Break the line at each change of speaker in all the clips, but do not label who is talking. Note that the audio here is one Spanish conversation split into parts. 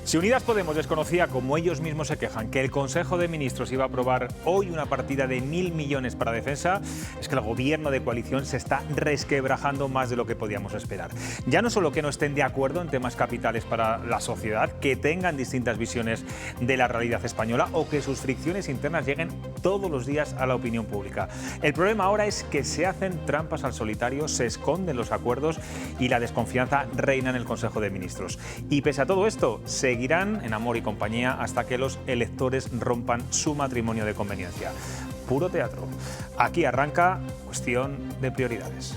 Si Unidas Podemos desconocía, como ellos mismos se quejan, que el Consejo de Ministros iba a aprobar hoy una partida de 1.000 millones para defensa, es que el gobierno de coalición se está resquebrajando más de lo que podíamos esperar. Ya no solo que no estén de acuerdo en temas capitales para la sociedad, que tengan distintas visiones de la realidad española o que sus fricciones internas lleguen todos los días a la opinión pública. El problema ahora es que se hacen trampas al solitario, se esconden los acuerdos y la desconfianza reina en el Consejo de Ministros. Y pese a todo esto, seguirán en amor y compañía hasta que los electores rompan su matrimonio de conveniencia. Puro teatro. Aquí arranca Cuestión de Prioridades.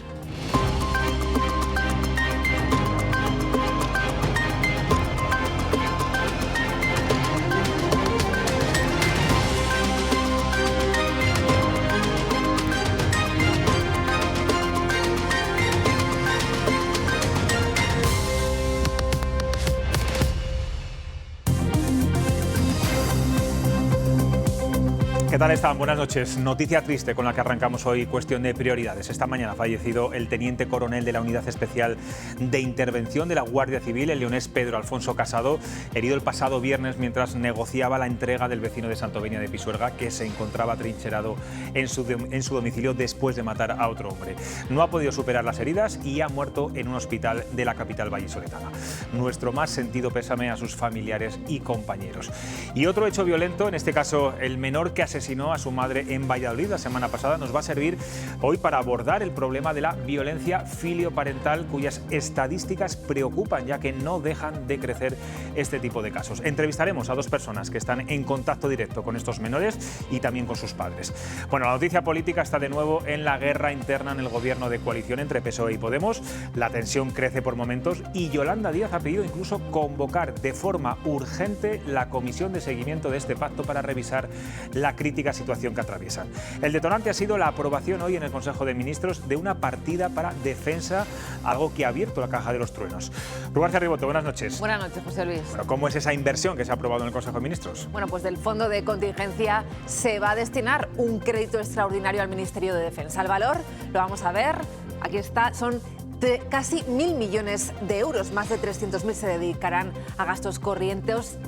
¿Qué tal están? Buenas noches. Noticia triste con la que arrancamos hoy Cuestión de Prioridades. Esta mañana ha fallecido el teniente coronel de la Unidad Especial de Intervención de la Guardia Civil, el leonés Pedro Alfonso Casado, herido el pasado viernes mientras negociaba la entrega del vecino de Santovenia de Pisuerga, que se encontraba trincherado en su domicilio después de matar a otro hombre. No ha podido superar las heridas y ha muerto en un hospital de la capital vallisoletana. Nuestro más sentido pésame a sus familiares y compañeros. Y otro hecho violento, en este caso el menor que asesinó a su madre en Valladolid la semana pasada, nos va a servir hoy para abordar el problema de la violencia filioparental, cuyas estadísticas preocupan, ya que no dejan de crecer este tipo de casos. Entrevistaremos a dos personas que están en contacto directo con estos menores y también con sus padres. Bueno, la noticia política está de nuevo en la guerra interna en el gobierno de coalición entre PSOE y Podemos. La tensión crece por momentos y Yolanda Díaz ha pedido incluso convocar de forma urgente la comisión de seguimiento de este pacto para revisar la crítica situación que atraviesan. El detonante ha sido la aprobación hoy en el Consejo de Ministros de una partida para defensa, algo que ha abierto la caja de los truenos. Rubén García Riboto, buenas noches.
Buenas noches, José Luis.
Bueno, ¿cómo es esa inversión que se ha aprobado en el Consejo de Ministros?
Bueno, pues del Fondo de Contingencia se va a destinar un crédito extraordinario al Ministerio de Defensa. El valor, lo vamos a ver, aquí está, son de casi 1.000 millones de euros, más de 300.000 se dedicarán a gastos corrientes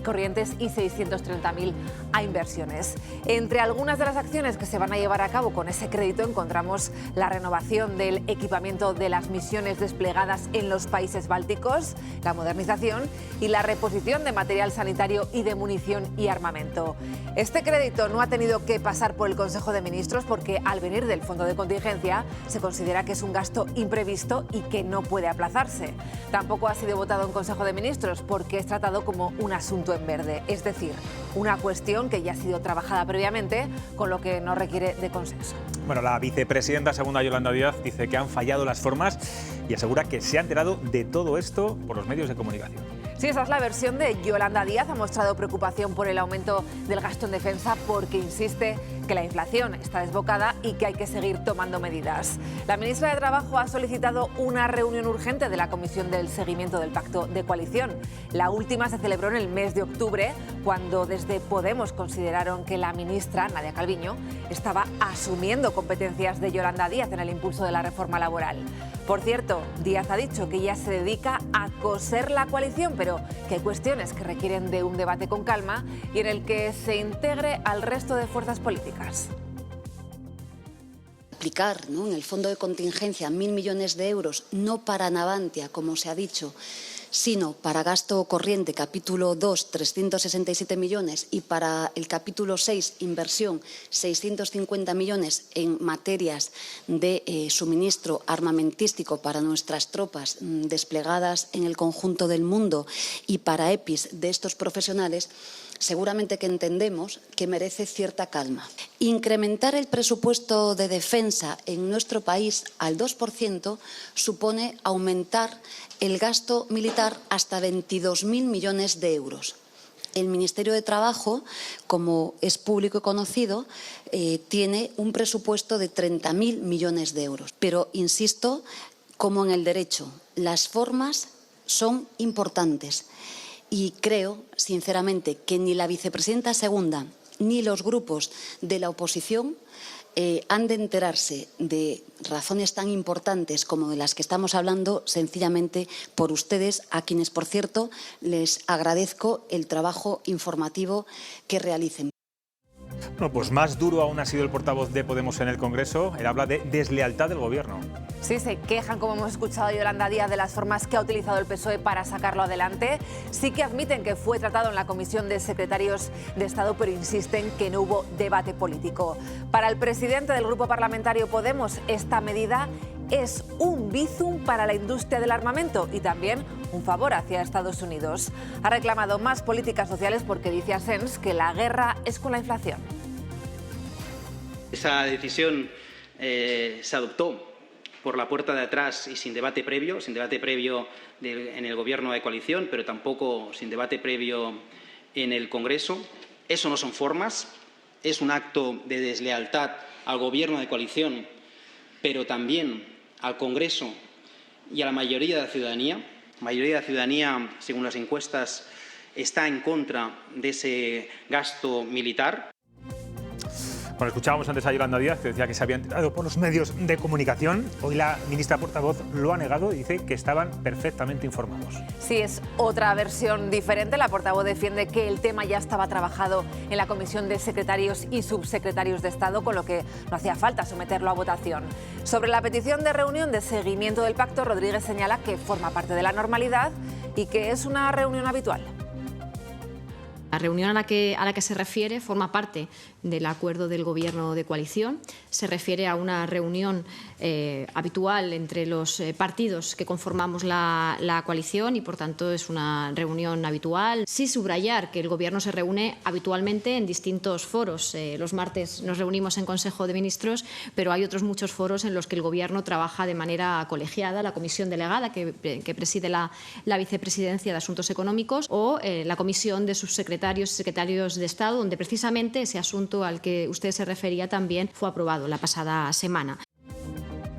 y 630.000 a inversiones. Entre algunas de las acciones que se van a llevar a cabo con ese crédito encontramos la renovación del equipamiento de las misiones desplegadas en los países bálticos, la modernización y la reposición de material sanitario y de munición y armamento. Este crédito no ha tenido que pasar por el Consejo de Ministros porque al venir del Fondo de Contingencia se considera que es un gasto imprevisto y que no puede aplazarse. Tampoco ha sido votado en Consejo de Ministros porque es tratado como un asunto en verde, es decir, una cuestión que ya ha sido trabajada previamente, con lo que no requiere de consenso.
Bueno, la vicepresidenta segunda Yolanda Díaz dice que han fallado las formas y asegura que se ha enterado de todo esto por los medios de comunicación.
Sí, esa es la versión de Yolanda Díaz. Ha mostrado preocupación por el aumento del gasto en defensa porque insiste que la inflación está desbocada y que hay que seguir tomando medidas. La ministra de Trabajo ha solicitado una reunión urgente de la Comisión del Seguimiento del Pacto de Coalición. La última se celebró en el mes de octubre, cuando desde Podemos consideraron que la ministra, Nadia Calviño, estaba asumiendo competencias de Yolanda Díaz en el impulso de la reforma laboral. Por cierto, Díaz ha dicho que ella se dedica a coser la coalición, pero que hay cuestiones que requieren de un debate con calma y en el que se integre al resto de fuerzas políticas.
Aplicar, ¿no?, en el fondo de contingencia 1.000 millones de euros, no para Navantia, como se ha dicho, sino para gasto corriente, capítulo 2, 367 millones, y para el capítulo 6, inversión, 650 millones en materias de suministro armamentístico para nuestras tropas desplegadas en el conjunto del mundo y para EPIs de estos profesionales, seguramente que entendemos que merece cierta calma. Incrementar el presupuesto de defensa en nuestro país al 2% supone aumentar el gasto militar hasta 22.000 millones de euros. El Ministerio de Trabajo, como es público y conocido, tiene un presupuesto de 30.000 millones de euros. Pero, insisto, como en el derecho, las formas son importantes. Y creo, sinceramente, que ni la vicepresidenta segunda ni los grupos de la oposición han de enterarse de razones tan importantes como de las que estamos hablando sencillamente por ustedes, a quienes, por cierto, les agradezco el trabajo informativo que realicen.
Bueno, pues más duro aún ha sido el portavoz de Podemos en el Congreso. Él habla de deslealtad del Gobierno.
Sí, se quejan, como hemos escuchado a Yolanda Díaz, de las formas que ha utilizado el PSOE para sacarlo adelante. Sí que admiten que fue tratado en la Comisión de Secretarios de Estado, pero insisten que no hubo debate político. Para el presidente del Grupo Parlamentario Podemos, esta medida es un bizum para la industria del armamento y también un favor hacia Estados Unidos. Ha reclamado más políticas sociales porque dice Asens que la guerra es con la inflación.
Esa decisión se adoptó por la puerta de atrás y sin debate previo en el Gobierno de coalición, pero tampoco sin debate previo en el Congreso. Eso no son formas, es un acto de deslealtad al Gobierno de coalición, pero también al Congreso y a la mayoría de la ciudadanía. La mayoría de la ciudadanía, según las encuestas, está en contra de ese gasto militar.
Bueno, escuchábamos antes a Yolanda Díaz, que decía que se había enterado por los medios de comunicación. Hoy la ministra portavoz lo ha negado y dice que estaban perfectamente informados.
Sí, es otra versión diferente. La portavoz defiende que el tema ya estaba trabajado en la Comisión de Secretarios y Subsecretarios de Estado, con lo que no hacía falta someterlo a votación. Sobre la petición de reunión de seguimiento del pacto, Rodríguez señala que forma parte de la normalidad y que es una reunión habitual.
La reunión a la que se refiere forma parte del acuerdo del Gobierno de coalición. Se refiere a una reunión habitual entre los partidos que conformamos la coalición y, por tanto, es una reunión habitual. Sí subrayar que el Gobierno se reúne habitualmente en distintos foros. Los martes nos reunimos en Consejo de Ministros, pero hay otros muchos foros en los que el Gobierno trabaja de manera colegiada. La comisión delegada que preside la Vicepresidencia de Asuntos Económicos o la Comisión de Subsecretarios y Secretarios de Estado, donde precisamente ese asunto al que usted se refería también fue aprobado la pasada semana.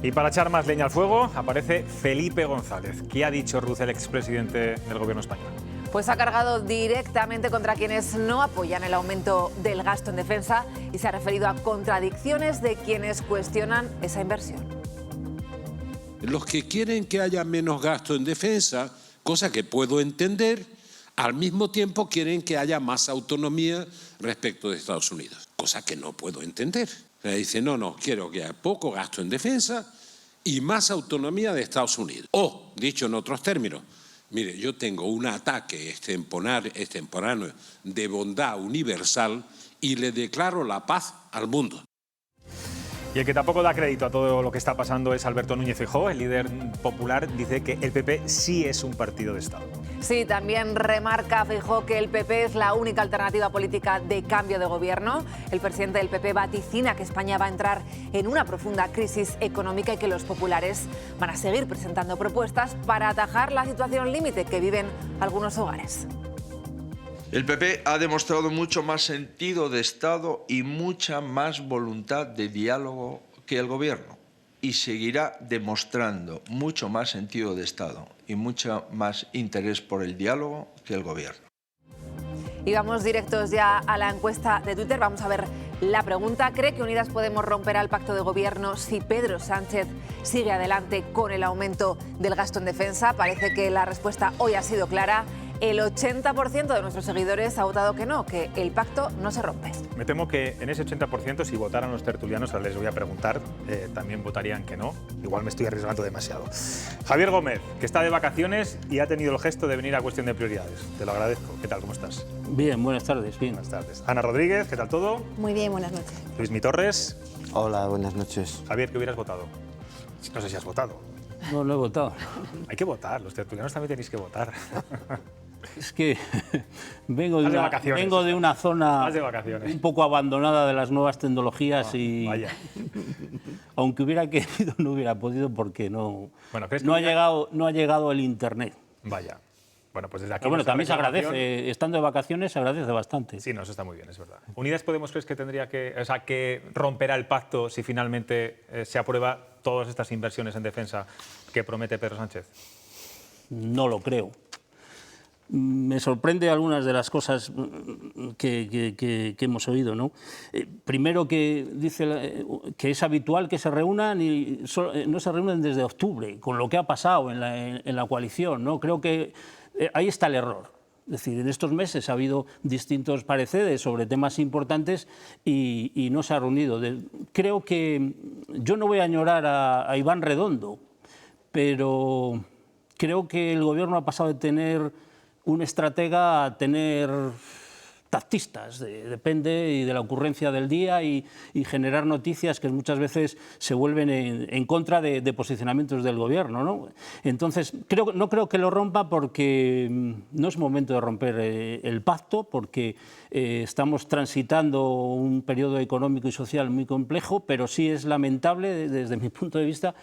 Y para echar más leña al fuego, aparece Felipe González. ¿Qué ha dicho Ruz, el expresidente del Gobierno español?
Pues ha cargado directamente contra quienes no apoyan el aumento del gasto en defensa y se ha referido a contradicciones de quienes cuestionan esa inversión.
Los que quieren que haya menos gasto en defensa, cosa que puedo entender, al mismo tiempo quieren que haya más autonomía respecto de Estados Unidos, cosa que no puedo entender. Dice, no, quiero que haya poco gasto en defensa y más autonomía de Estados Unidos. O, dicho en otros términos, mire, yo tengo un ataque extemporáneo de bondad universal y le declaro la paz al mundo.
Y el que tampoco da crédito a todo lo que está pasando es Alberto Núñez Feijóo. El líder popular dice que el PP sí es un partido de Estado.
Sí, también remarca Feijóo que el PP es la única alternativa política de cambio de gobierno. El presidente del PP vaticina que España va a entrar en una profunda crisis económica y que los populares van a seguir presentando propuestas para atajar la situación límite que viven algunos hogares.
El PP ha demostrado mucho más sentido de Estado y mucha más voluntad de diálogo que el Gobierno. Y seguirá demostrando mucho más sentido de Estado y mucho más interés por el diálogo que el Gobierno.
Y vamos directos ya a la encuesta de Twitter. Vamos a ver la pregunta. ¿Cree que Unidas Podemos romperá el pacto de gobierno si Pedro Sánchez sigue adelante con el aumento del gasto en defensa? Parece que la respuesta hoy ha sido clara. El 80% de nuestros seguidores ha votado que no, que el pacto no se rompe.
Me temo que en ese 80%, si votaran los tertulianos, ahora les voy a preguntar, también votarían que no. Igual me estoy arriesgando demasiado. Javier Gómez, que está de vacaciones y ha tenido el gesto de venir a Cuestión de Prioridades. Te lo agradezco. ¿Qué tal? ¿Cómo estás?
Bien, buenas tardes. Bien.
Buenas tardes. Ana Rodríguez, ¿qué tal todo?
Muy bien, buenas noches.
Luis Mi Torres.
Hola, buenas noches.
Javier, ¿qué hubieras votado? No sé si has votado.
No, no he votado.
Hay que votar, los tertulianos también tenéis que votar.
Es que vengo de una zona un poco abandonada de las nuevas tecnologías y
vaya.
Aunque hubiera querido no hubiera podido porque no ha llegado el internet.
Vaya. Bueno, pues desde aquí.
Pero bueno, también se agradece, estando de vacaciones se agradece bastante.
Sí, no, eso está muy bien, es verdad. ¿Unidas Podemos crees que tendría que romperá el pacto si finalmente se aprueba todas estas inversiones en defensa que promete Pedro Sánchez?
No lo creo. me sorprende algunas de las cosas que hemos oído, ¿no? Primero, que dice que es habitual que se reúnan y no se reúnen desde octubre, con lo que ha pasado en la coalición, ¿no? Creo que ahí está el error. Es decir, en estos meses ha habido distintos pareceres sobre temas importantes y no se ha reunido. Creo que yo no voy a añorar a Iván Redondo, pero creo que el Gobierno ha pasado de tener un estratega a tener tactistas, depende y de la ocurrencia del día y generar noticias que muchas veces se vuelven en contra de posicionamientos del Gobierno, ¿no? Entonces, no creo que lo rompa, porque no es momento de romper el pacto, porque estamos transitando un periodo económico y social muy complejo, pero sí es lamentable, desde mi punto de vista,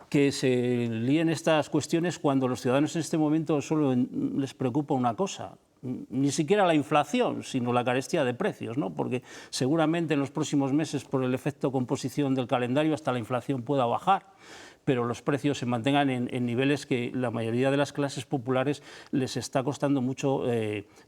que se líen estas cuestiones cuando los ciudadanos en este momento solo les preocupa una cosa. Ni siquiera la inflación, sino la carestía de precios, ¿no? Porque seguramente en los próximos meses, por el efecto composición del calendario, hasta la inflación pueda bajar, pero los precios se mantengan en niveles que la mayoría de las clases populares les está costando mucho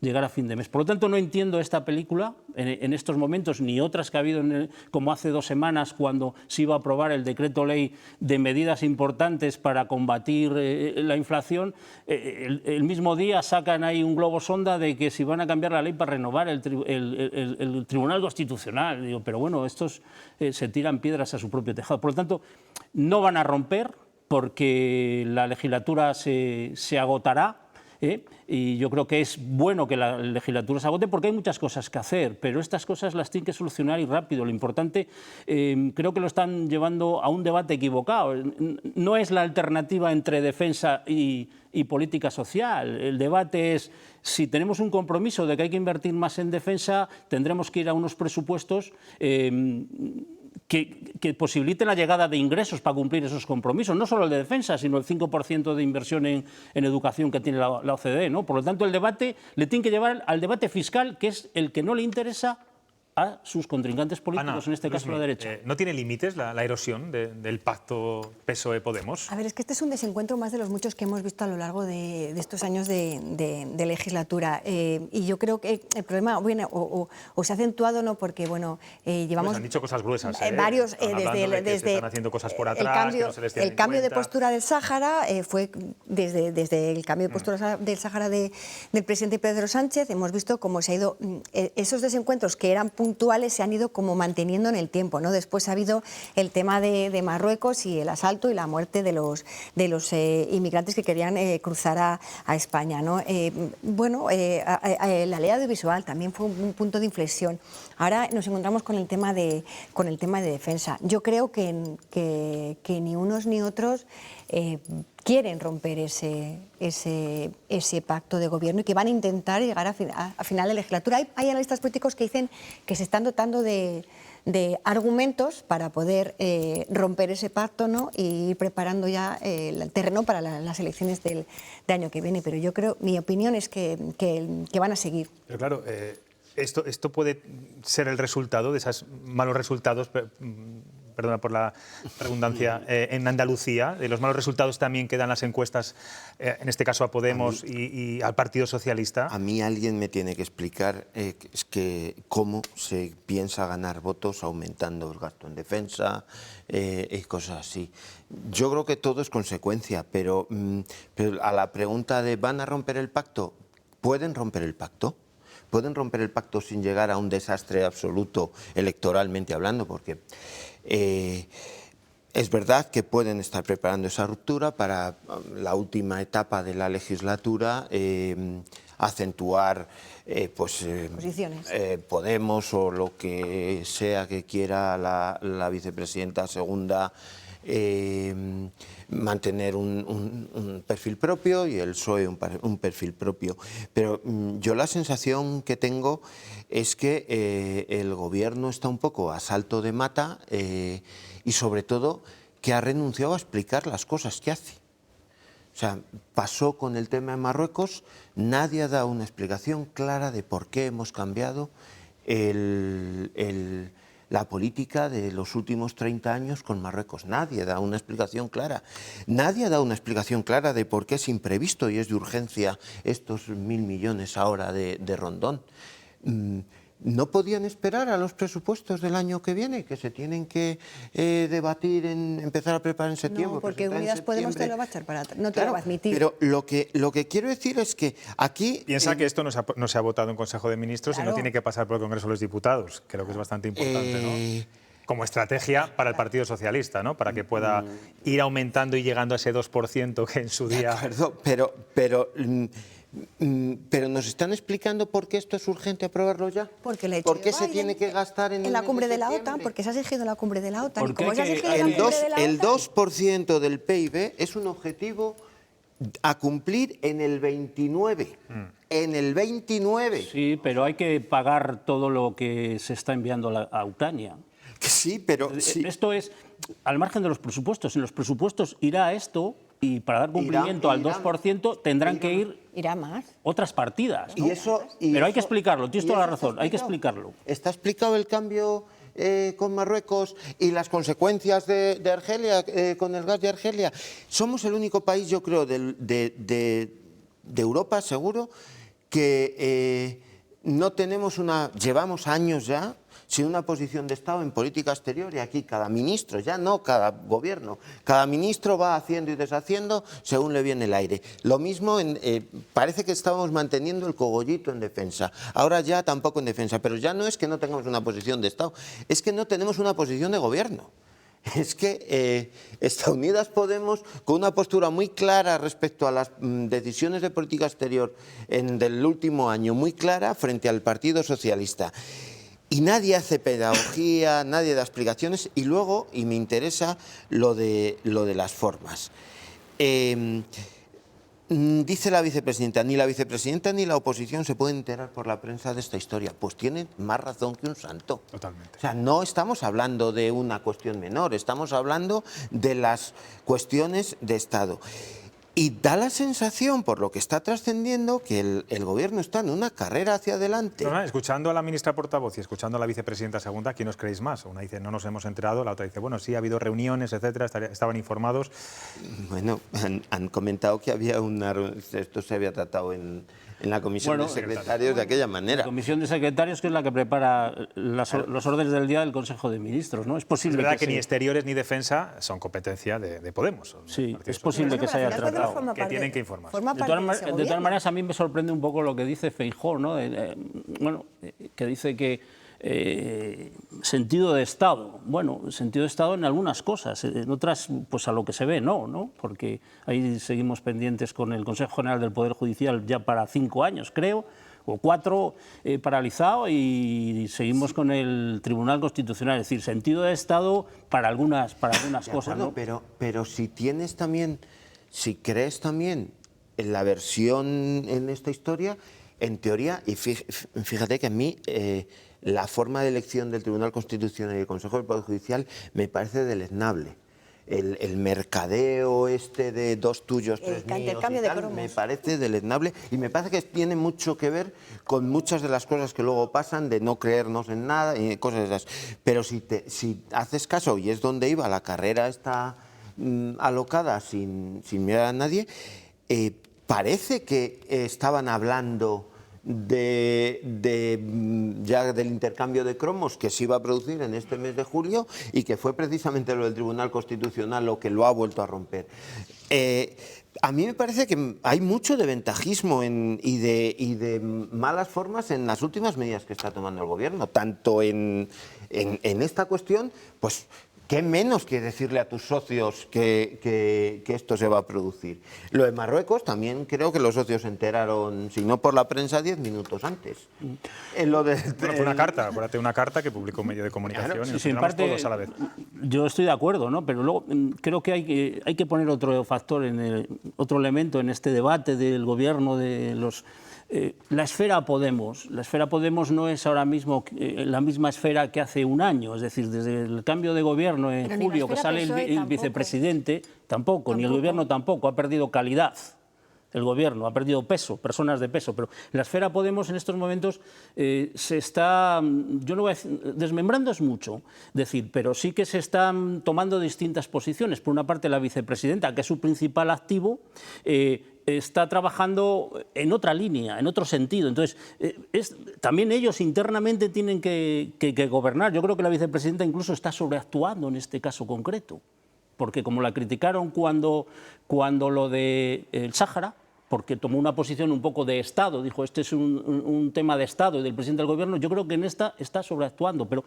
llegar a fin de mes. Por lo tanto, no entiendo esta película en estos momentos, ni otras que ha habido, como hace 2 semanas, cuando se iba a aprobar el decreto ley de medidas importantes para combatir la inflación. El mismo día sacan ahí un globo sonda de que si van a cambiar la ley para renovar el Tribunal Constitucional. Digo, pero bueno, estos se tiran piedras a su propio tejado. Por lo tanto, no van a romper, porque la legislatura se agotará, y yo creo que es bueno que la legislatura se agote, porque hay muchas cosas que hacer, pero estas cosas las tienen que solucionar y rápido. Lo importante, creo que lo están llevando a un debate equivocado. No es la alternativa entre defensa y política social. El debate es, si tenemos un compromiso de que hay que invertir más en defensa, tendremos que ir a unos presupuestos que posibiliten la llegada de ingresos para cumplir esos compromisos, no solo el de defensa, sino el 5% de inversión en educación que tiene la OCDE, ¿no? Por lo tanto, el debate le tiene que llevar al debate fiscal, que es el que no le interesa a sus contrincantes políticos, Ana, en este caso la derecha.
¿No tiene límites la erosión del pacto PSOE-Podemos?
A ver, es que este es un desencuentro más de los muchos que hemos visto a lo largo de estos años de legislatura. Y yo creo que el problema, bueno, o se ha acentuado, ¿no? Porque, bueno, llevamos...
Pues han dicho cosas gruesas,
varios,
desde están haciendo cosas por atrás,
el cambio de postura del Sáhara fue desde el cambio de postura del Sáhara del presidente Pedro Sánchez. Hemos visto cómo se ha ido... esos desencuentros que eran puntuales se han ido como manteniendo en el tiempo, ¿no? Después ha habido el tema de Marruecos y el asalto y la muerte de los inmigrantes que querían cruzar a España, ¿no? La ley audiovisual también fue un punto de inflexión. Ahora nos encontramos con el tema de defensa. Yo creo que ni unos ni otros quieren romper ese pacto de gobierno y que van a intentar llegar a final de legislatura. Hay analistas políticos que dicen que se están dotando de argumentos para poder romper ese pacto, ¿no? Y ir preparando ya el terreno para las elecciones del año que viene. Pero yo creo, mi opinión es que van a seguir.
Pero claro, esto puede ser el resultado de esos malos resultados, perdona por la redundancia, en Andalucía, de los malos resultados también que dan las encuestas, en este caso a Podemos y al Partido Socialista.
A mí alguien me tiene que explicar cómo se piensa ganar votos aumentando el gasto en defensa y cosas así. Yo creo que todo es consecuencia, pero a la pregunta de ¿van a romper el pacto? ¿Pueden romper el pacto? ¿Pueden romper el pacto sin llegar a un desastre absoluto electoralmente hablando? Porque es verdad que pueden estar preparando esa ruptura para la última etapa de la legislatura, acentuar Podemos o lo que sea que quiera la vicepresidenta segunda, mantener un perfil propio y el PSOE un perfil propio. Pero yo la sensación que tengo es que el gobierno está un poco a salto de mata y sobre todo que ha renunciado a explicar las cosas que hace. O sea, pasó con el tema de Marruecos, nadie ha dado una explicación clara de por qué hemos cambiado la política de los últimos 30 años con Marruecos. Nadie da una explicación clara. Nadie ha dado una explicación clara de por qué es imprevisto y es de urgencia estos 1.000 millones ahora de Rondón. ¿No podían esperar a los presupuestos del año que viene, que se tienen que debatir, empezar a preparar en septiembre?
No, porque Unidas Podemos te lo va a echar para atrás, no te
Claro,
lo va a admitir.
Pero lo que quiero decir es que aquí...
Piensa que esto no se ha votado en Consejo de Ministros,
Claro.
sino tiene que pasar por el Congreso de los Diputados. Creo que es bastante importante, ¿no? Como estrategia para el Partido Socialista, ¿no? Para que pueda ir aumentando y llegando a ese 2% que en su día...
De acuerdo, pero nos están explicando por qué esto es urgente aprobarlo ya.
Porque le
¿Por qué se tiene que gastar en
la
el mes
cumbre de la
septiembre?
OTAN, porque se ha exigido la cumbre de la OTAN.
¿Por
Y como
qué
se ha
que
exigido la cumbre de la
El
OTAN,
2% del PIB es un objetivo a cumplir en el 29. En el 29.
Sí, pero hay que pagar todo lo que se está enviando a Ucrania.
Sí, pero... sí.
Esto es al margen de los presupuestos. En los presupuestos irá esto y para dar cumplimiento al 2% tendrán que ir
irá más.
otras partidas, ¿no?
Pero
hay que explicarlo, tienes toda la razón, hay que explicarlo.
Está explicado el cambio con Marruecos y las consecuencias de Argelia, con el gas de Argelia. Somos el único país, yo creo, de Europa, seguro, que no tenemos llevamos años ya sin una posición de Estado en política exterior, y aquí cada ministro, ya no cada gobierno, cada ministro va haciendo y deshaciendo según le viene el aire. Lo mismo, parece que estábamos manteniendo el cogollito en defensa, ahora ya tampoco en defensa, pero ya no es que no tengamos una posición de Estado, es que no tenemos una posición de gobierno. Es que está Unidas Podemos con una postura muy clara respecto a las decisiones de política exterior del último año, muy clara frente al Partido Socialista. Y nadie hace pedagogía, nadie da explicaciones, y luego, y me interesa lo de las formas. Dice la vicepresidenta, ni la vicepresidenta ni la oposición se pueden enterar por la prensa de esta historia. Pues tienen más razón que un santo.
Totalmente.
O sea, no estamos hablando de una cuestión menor, estamos hablando de las cuestiones de Estado. Y da la sensación, por lo que está trascendiendo, que el gobierno está en una carrera hacia adelante.
No, escuchando a la ministra portavoz y escuchando a la vicepresidenta segunda, ¿quién os creéis más? Una dice, no nos hemos enterado, la otra dice, bueno, sí, ha habido reuniones, etcétera, estaban informados.
Bueno, han comentado que había esto se había tratado en la comisión de secretarios de aquella manera.
La comisión de secretarios, que es la que prepara los órdenes del día del Consejo de Ministros, ¿no? Es posible.
Es verdad que ni exteriores ni defensa son competencia de Podemos.
Sí, es posible que se haya tratado.
Que tienen que informar.
De todas maneras, a mí me sorprende un poco lo que dice Feijóo, ¿no? Que dice que sentido de Estado. Bueno, sentido de Estado en algunas cosas, en otras, pues a lo que se ve, no, porque ahí seguimos pendientes con el Consejo General del Poder Judicial ya para 5 años, creo, o 4 paralizado, y seguimos con el Tribunal Constitucional. Es decir, sentido de Estado para algunas cosas, ¿no?
Pero si crees también en la versión en esta historia, en teoría, y fíjate que a mí la forma de elección del Tribunal Constitucional y del Consejo del Poder Judicial me parece deleznable. El mercadeo de 2 tuyos, 3 míos y tal, me parece deleznable, y me parece que tiene mucho que ver con muchas de las cosas que luego pasan, de no creernos en nada y cosas de esas. Pero si haces caso, y es donde iba, la carrera está alocada sin mirar a nadie, parece que estaban hablando ya del intercambio de cromos que se iba a producir en este mes de julio, y que fue precisamente lo del Tribunal Constitucional lo que lo ha vuelto a romper. A mí me parece que hay mucho de ventajismo y de malas formas en las últimas medidas que está tomando el Gobierno, tanto en esta cuestión, pues ¿qué menos que decirle a tus socios que esto se va a producir? Lo de Marruecos también creo que los socios se enteraron, si no por la prensa, 10 minutos antes.
Fue una carta, acuérdate, una carta que publicó un medio de comunicación, claro, y nos enteramos todos a la vez.
Yo estoy de acuerdo, ¿no? Pero luego creo que hay que poner otro factor, otro elemento en este debate del Gobierno, de los... La esfera Podemos no es ahora mismo la misma esfera que hace un año, es decir, desde el cambio de gobierno en julio, que sale el vicepresidente, tampoco, ni el Gobierno tampoco, ha perdido calidad. el gobierno, ha perdido peso, personas de peso, pero la esfera Podemos en estos momentos se está, yo no voy a decir, desmembrando es mucho decir, pero sí que se están tomando distintas posiciones. Por una parte, la vicepresidenta, que es su principal activo, está trabajando en otra línea, en otro sentido. Entonces, también ellos internamente tienen que gobernar. Yo creo que la vicepresidenta incluso está sobreactuando en este caso concreto, porque como la criticaron cuando lo del Sáhara, porque tomó una posición un poco de Estado, dijo este es un tema de Estado y del presidente del gobierno, yo creo que en esta está sobreactuando, pero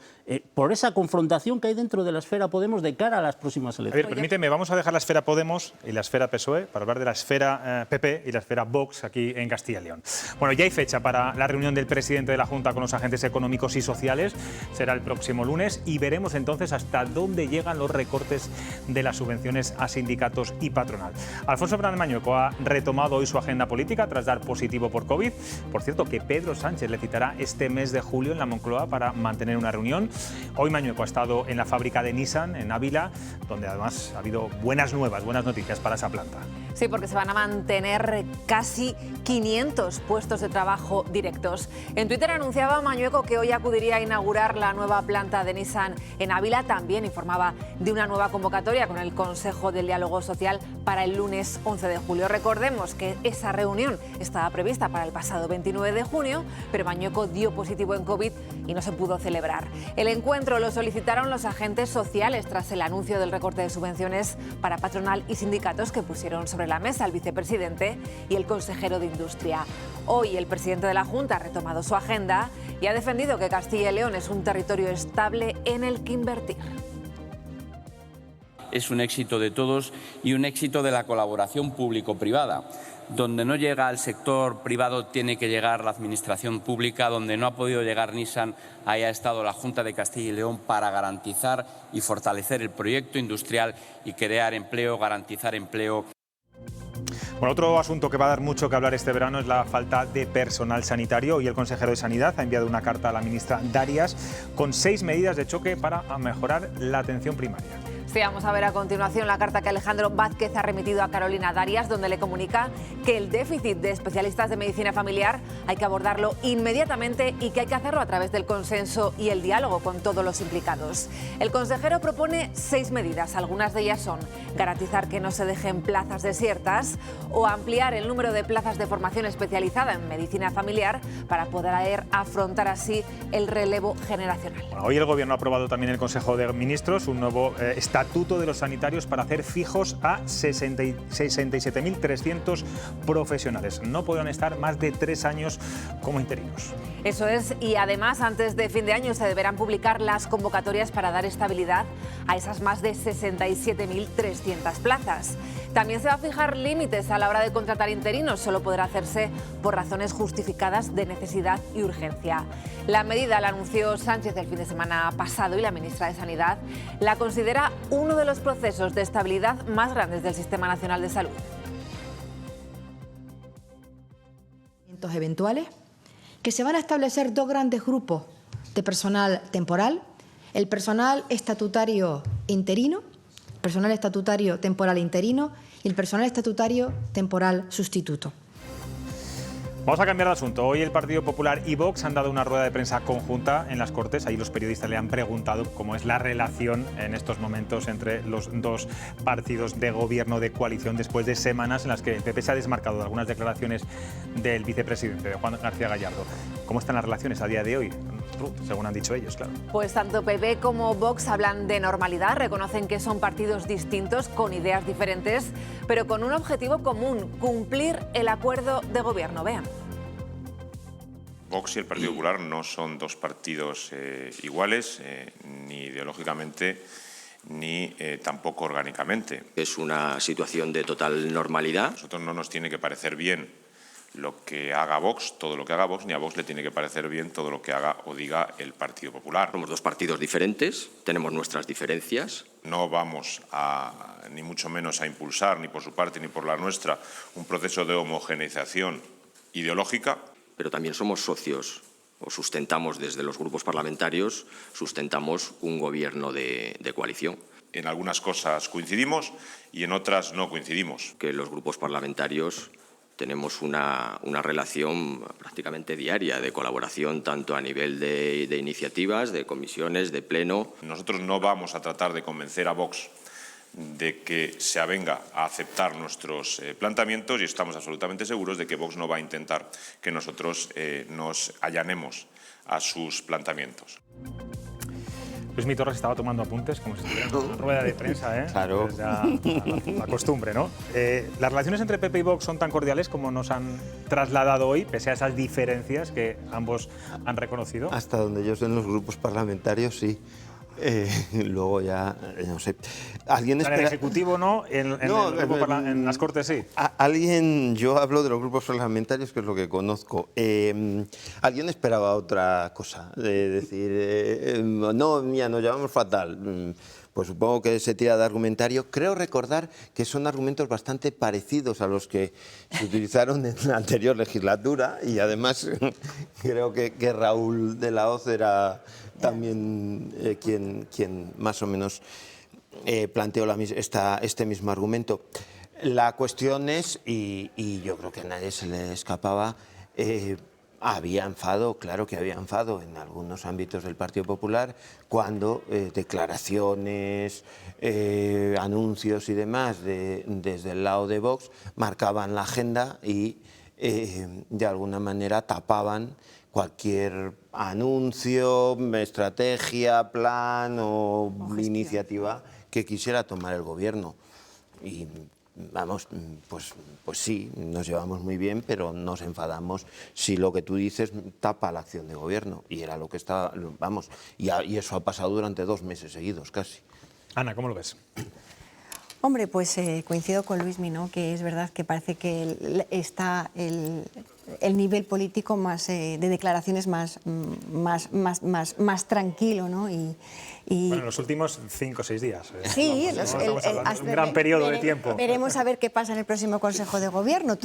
por esa confrontación que hay dentro de la esfera Podemos de cara a las próximas elecciones.
A ver, permíteme, vamos a dejar la esfera Podemos y la esfera PSOE para hablar de la esfera PP y la esfera Vox aquí en Castilla y León. Bueno, ya hay fecha para la reunión del presidente de la Junta con los agentes económicos y sociales, será el próximo lunes y veremos entonces hasta dónde llegan los recortes de las subvenciones a sindicatos y patronal. Alfonso Fernández Mañueco ha retomado hoy su agenda política tras dar positivo por COVID. Por cierto, que Pedro Sánchez le citará este mes de julio en la Moncloa para mantener una reunión. Hoy Mañueco ha estado en la fábrica de Nissan en Ávila, donde además ha habido buenas nuevas, buenas noticias para esa planta.
Sí, porque se van a mantener casi 500 puestos de trabajo directos. En Twitter anunciaba Mañueco que hoy acudiría a inaugurar la nueva planta de Nissan en Ávila. También informaba de una nueva convocatoria con el Consejo del Diálogo Social para el lunes 11 de julio. Recordemos que esa reunión estaba prevista para el pasado 29 de junio, pero Mañueco dio positivo en COVID y no se pudo celebrar. El encuentro lo solicitaron los agentes sociales tras el anuncio del recorte de subvenciones para patronal y sindicatos que pusieron sobre la mesa el vicepresidente y el consejero de Industria. Hoy el presidente de la Junta ha retomado su agenda y ha defendido que Castilla y León es un territorio estable en el que invertir.
Es un éxito de todos y un éxito de la colaboración público-privada. Donde no llega al sector privado tiene que llegar la administración pública, donde no ha podido llegar Nissan, ahí ha estado la Junta de Castilla y León para garantizar y fortalecer el proyecto industrial y crear empleo, garantizar empleo.
Bueno, otro asunto que va a dar mucho que hablar este verano es la falta de personal sanitario. Hoy el consejero de Sanidad ha enviado una carta a la ministra Darias con 6 medidas de choque para mejorar la atención primaria.
Sí, vamos a ver a continuación la carta que Alejandro Vázquez ha remitido a Carolina Darias, donde le comunica que el déficit de especialistas de medicina familiar hay que abordarlo inmediatamente y que hay que hacerlo a través del consenso y el diálogo con todos los implicados. El consejero propone 6 medidas. Algunas de ellas son garantizar que no se dejen plazas desiertas o ampliar el número de plazas de formación especializada en medicina familiar para poder afrontar así el relevo generacional.
Bueno, hoy el Gobierno ha aprobado también el Consejo de Ministros un nuevo estatuto de los sanitarios para hacer fijos a 67.300 profesionales. No podrán estar más de 3 años como interinos.
Eso es, y además antes de fin de año se deberán publicar las convocatorias para dar estabilidad a esas más de 67.300 plazas. También se va a fijar límites a la hora de contratar interinos, solo podrá hacerse por razones justificadas de necesidad y urgencia. La medida la anunció Sánchez el fin de semana pasado y la ministra de Sanidad la considera uno de los procesos de estabilidad más grandes del Sistema Nacional de Salud.
Eventuales, que se van a establecer 2 grandes grupos de personal temporal, el personal estatutario interino, personal estatutario temporal interino y el personal estatutario temporal sustituto.
Vamos a cambiar de asunto. Hoy el Partido Popular y Vox han dado una rueda de prensa conjunta en las Cortes. Ahí los periodistas le han preguntado cómo es la relación en estos momentos entre los dos partidos de gobierno de coalición después de semanas en las que el PP se ha desmarcado de algunas declaraciones del vicepresidente, de Juan García Gallardo. ¿Cómo están las relaciones a día de hoy? Según han dicho ellos, claro.
Pues tanto PP como Vox hablan de normalidad, reconocen que son partidos distintos, con ideas diferentes, pero con un objetivo común: cumplir el acuerdo de gobierno. Vean.
Vox y el Partido Popular no son 2 partidos iguales, ni ideológicamente ni tampoco orgánicamente.
Es una situación de total normalidad.
A nosotros no nos tiene que parecer bien lo que haga Vox, todo lo que haga Vox, ni a Vox le tiene que parecer bien todo lo que haga o diga el Partido Popular.
Somos 2 partidos diferentes, tenemos nuestras diferencias.
No vamos ni mucho menos a impulsar, ni por su parte ni por la nuestra, un proceso de homogeneización ideológica.
Pero también somos socios, o sustentamos desde los grupos parlamentarios, sustentamos un gobierno de coalición.
En algunas cosas coincidimos y en otras no coincidimos.
Que los grupos parlamentarios tenemos una relación prácticamente diaria de colaboración, tanto a nivel de iniciativas, de comisiones, de pleno.
Nosotros no vamos a tratar de convencer a Vox de que se avenga a aceptar nuestros planteamientos, y estamos absolutamente seguros de que Vox no va a intentar que nosotros nos allanemos a sus planteamientos.
Luismi Torres estaba tomando apuntes como si estuviera en una rueda de prensa, ¿eh?
Claro.
Es ya la costumbre, ¿no? Las relaciones entre PP y Vox son tan cordiales como nos han trasladado hoy, pese a esas diferencias que ambos han reconocido.
Hasta donde yo sé, en los grupos parlamentarios sí. Luego ya, no sé. ¿Alguien espera?
En el Ejecutivo no, en las Cortes sí.
Yo hablo de los grupos parlamentarios, que es lo que conozco. ¿Alguien esperaba otra cosa? De decir, no, mira, nos llevamos fatal. Pues supongo que se tira de argumentario. Creo recordar que son argumentos bastante parecidos a los que se utilizaron en la anterior legislatura, y además creo que Raúl de la Hoz era también quien más o menos planteó este mismo argumento. La cuestión es, y yo creo que a nadie se le escapaba, había enfado, claro que había enfado en algunos ámbitos del Partido Popular, cuando declaraciones, anuncios y demás desde el lado de Vox marcaban la agenda y de alguna manera tapaban cualquier anuncio, estrategia, plan o iniciativa que quisiera tomar el gobierno. Y vamos, pues sí, nos llevamos muy bien, pero nos enfadamos si lo que tú dices tapa la acción de gobierno. Y era lo que estaba, vamos, y eso ha pasado durante 2 meses seguidos casi.
Ana, ¿cómo lo ves?
Hombre, pues coincido con Luismi, ¿no? Que es verdad que parece que está el nivel político más de declaraciones más tranquilo, ¿no?
Bueno, en los últimos 5 o 6 días.
Sí,
un gran periodo de tiempo.
Veremos a ver qué pasa en el próximo Consejo de Gobierno,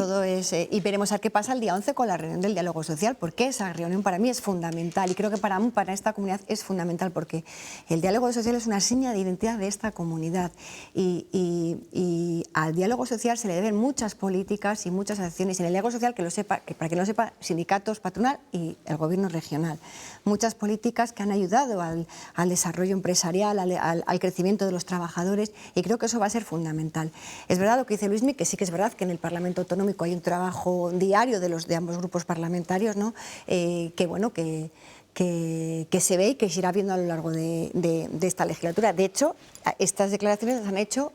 y veremos a ver qué pasa el día 11 con la reunión del diálogo social, porque esa reunión para mí es fundamental, y creo que para esta comunidad es fundamental, porque el diálogo social es una seña de identidad de esta comunidad, y al diálogo social se le deben muchas políticas y muchas acciones. En el diálogo social, para que no lo sepa, sindicatos, patronal y el gobierno regional. Muchas políticas que han ayudado al desarrollo empresarial, al crecimiento de los trabajadores, y creo que eso va a ser fundamental. Es verdad lo que dice Luismi, que sí que es verdad que en el Parlamento Autonómico hay un trabajo diario de ambos grupos parlamentarios, ¿no? Que se ve y que se irá viendo a lo largo de esta legislatura. De hecho, estas declaraciones las han hecho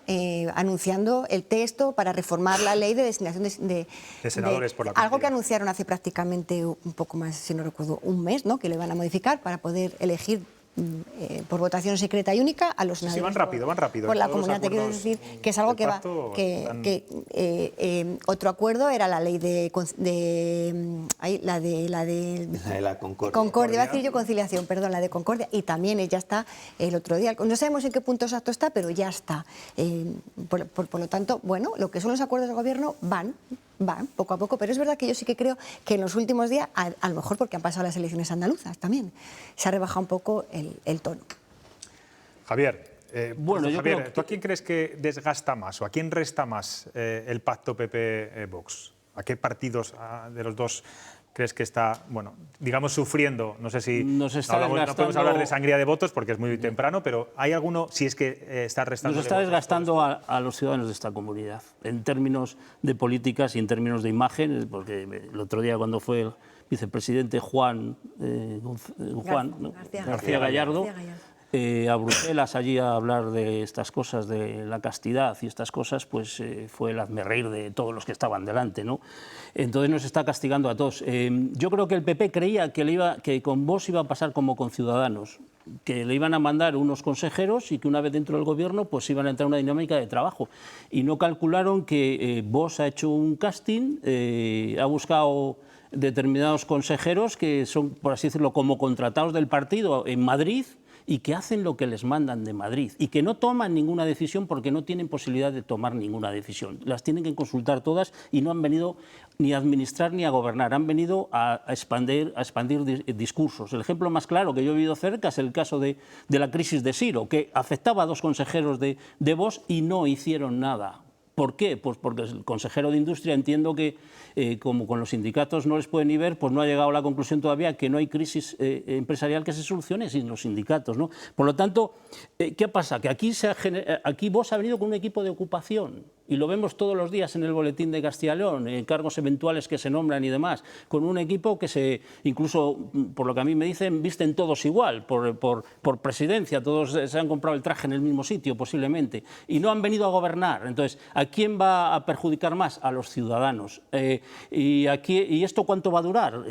anunciando el texto para reformar la ley de designación de
senadores por la
algo que anunciaron hace prácticamente un poco más, si no recuerdo, un mes, ¿no? Que lo iban a modificar para poder elegir por votación secreta y única a los senadores.
Sí, van rápido.
Por la comunidad. Te quiero decir que es algo que va. Otro acuerdo era la ley la de la Concordia. Iba a decir yo conciliación, perdón, la de Concordia, y también ya está el otro día. No sabemos en qué punto exacto está, pero ya está. Por lo tanto, bueno, lo que son los acuerdos de gobierno van poco a poco, pero es verdad que yo sí que creo que en los últimos días, a lo mejor porque han pasado las elecciones andaluzas también, se ha rebajado un poco el tono.
Javier,
yo creo que...
¿tú a quién crees que desgasta más o a quién resta más el pacto PP-Vox? ¿A qué partidos de los dos crees que está, bueno, digamos, sufriendo? No sé si no podemos hablar de sangría de votos porque es muy temprano, pero ¿hay alguno, si es que está restando?
Nos está desgastando a los ciudadanos de esta comunidad, en términos de políticas y en términos de imagen, porque el otro día cuando fue el vicepresidente García Gallardo, a Bruselas allí a hablar de estas cosas, de la castidad y estas cosas, pues fue el hazmerreír de todos los que estaban delante, ¿no? Entonces nos está castigando a todos. Yo creo que el PP creía que con Vox iba a pasar como con Ciudadanos, que le iban a mandar unos consejeros y que una vez dentro del gobierno pues iban a entrar en una dinámica de trabajo. Y no calcularon que Vox ha hecho un casting, ha buscado determinados consejeros que son, por así decirlo, como contratados del partido en Madrid, y que hacen lo que les mandan de Madrid y que no toman ninguna decisión porque no tienen posibilidad de tomar ninguna decisión. Las tienen que consultar todas y no han venido ni a administrar ni a gobernar, han venido a expandir discursos. El ejemplo más claro que yo he vivido cerca es el caso de la crisis de Siro, que afectaba a 2 consejeros de Vox y no hicieron nada. ¿Por qué? Pues porque el consejero de Industria, entiendo que como con los sindicatos no les puede ni ver, pues no ha llegado a la conclusión todavía que no hay crisis empresarial que se solucione sin los sindicatos, ¿no? Por lo tanto, ¿qué pasa? Que aquí Vox ha venido con un equipo de ocupación, y lo vemos todos los días en el boletín de Castilla y León, cargos eventuales que se nombran y demás, con un equipo que incluso, por lo que a mí me dicen, visten todos igual, por presidencia, todos se han comprado el traje en el mismo sitio posiblemente, y no han venido a gobernar. Entonces, ¿a quién va a perjudicar más? A los ciudadanos. ¿Y esto cuánto va a durar?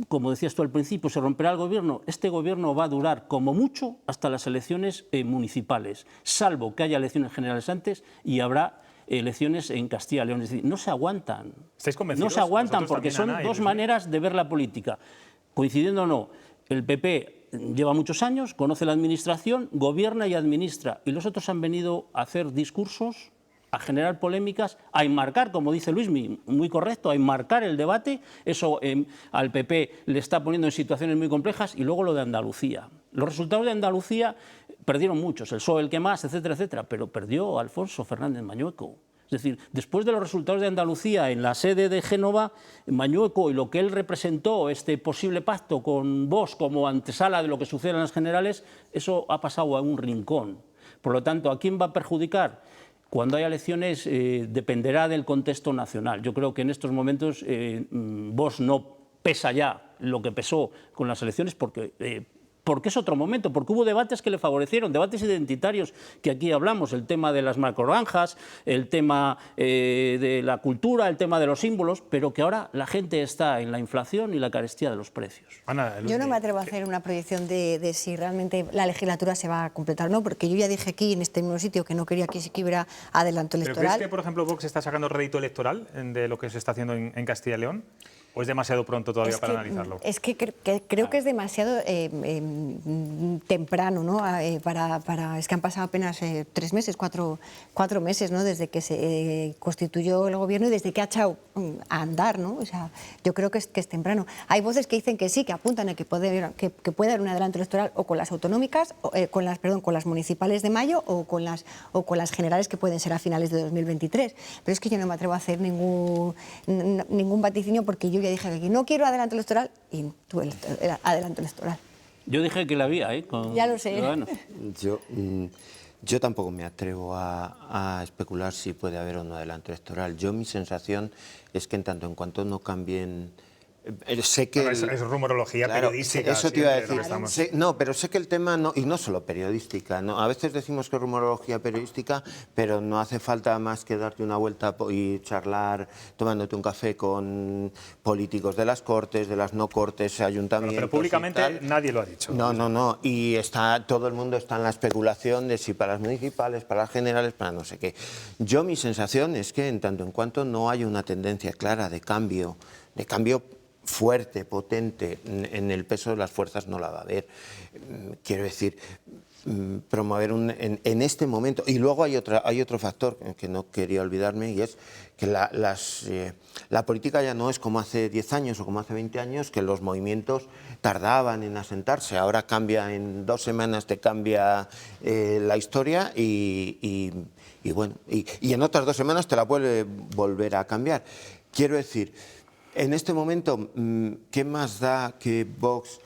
Como decías tú al principio, ¿se romperá el gobierno? Este gobierno va a durar como mucho hasta las elecciones municipales, salvo que haya elecciones generales antes y habrá elecciones en Castilla y León. Es decir, no se aguantan.
¿Estáis convencidos?
No se aguantan porque son
Ana,
dos maneras de ver la política. Coincidiendo o no, el PP lleva muchos años, conoce la administración, gobierna y administra, y los otros han venido a hacer discursos, a generar polémicas, a enmarcar, como dice Luismi, muy correcto, a enmarcar el debate. Eso al PP le está poniendo en situaciones muy complejas. Y luego lo de Andalucía. Los resultados de Andalucía perdieron muchos, el PSOE el que más, etcétera, etcétera, pero perdió Alfonso Fernández Mañueco. Es decir, después de los resultados de Andalucía en la sede de Génova, Mañueco y lo que él representó, este posible pacto con Vox como antesala de lo que sucede en las generales, eso ha pasado a un rincón. Por lo tanto, ¿a quién va a perjudicar? Cuando haya elecciones dependerá del contexto nacional. Yo creo que en estos momentos Vox no pesa ya lo que pesó con las elecciones porque es otro momento, porque hubo debates que le favorecieron, debates identitarios que aquí hablamos, el tema de las macrogranjas, el tema de la cultura, el tema de los símbolos, pero que ahora la gente está en la inflación y la carestía de los precios.
Ana,
yo no me atrevo a hacer una proyección de si realmente la legislatura se va a completar o no, porque yo ya dije aquí en este mismo sitio que no quería que hubiera adelanto electoral.
¿Pero crees que, por ejemplo, Vox está sacando rédito electoral de lo que se está haciendo en Castilla y León? ¿O es demasiado pronto todavía para analizarlo?
Es que creo que es demasiado temprano, ¿no? Es que han pasado apenas 3 meses, 4 meses, ¿no? Desde que se constituyó el gobierno y desde que ha echado a andar, ¿no? O sea, yo creo que es temprano. Hay voces que dicen que sí, que apuntan a que puede haber un adelanto electoral o con las autonómicas, con las municipales de mayo o con las generales que pueden ser a finales de 2023. Pero es que yo no me atrevo a hacer ningún vaticinio porque yo ya dije que aquí no quiero adelanto electoral y tuve el adelanto electoral.
Yo dije que la había,
ya lo sé.
Bueno.
Yo tampoco me atrevo a especular si puede haber o no adelanto electoral. Mi sensación es que en tanto en cuanto no cambien... Sé que
es rumorología periodística.
Eso te iba a decir. Pero sé que el tema, y no solo periodística, ¿no? A veces decimos que es rumorología periodística, pero no hace falta más que darte una vuelta y charlar tomándote un café con políticos de las Cortes, de las no Cortes, ayuntamientos.
Pero públicamente nadie lo ha dicho.
No. Y todo el mundo está en la especulación de si para las municipales, para las generales, para no sé qué. Mi sensación es que en tanto en cuanto no haya una tendencia clara de cambio fuerte, potente, en el peso de las fuerzas no la va a haber. Quiero decir, promover en este momento. Y luego hay otro factor que no quería olvidarme, y es que la política ya no es como hace 10 años o como hace 20 años, que los movimientos tardaban en asentarse. Ahora cambia, en 2 semanas te cambia la historia y en otras 2 semanas te la puede volver a cambiar. Quiero decir, en este momento, ¿qué más da que Vox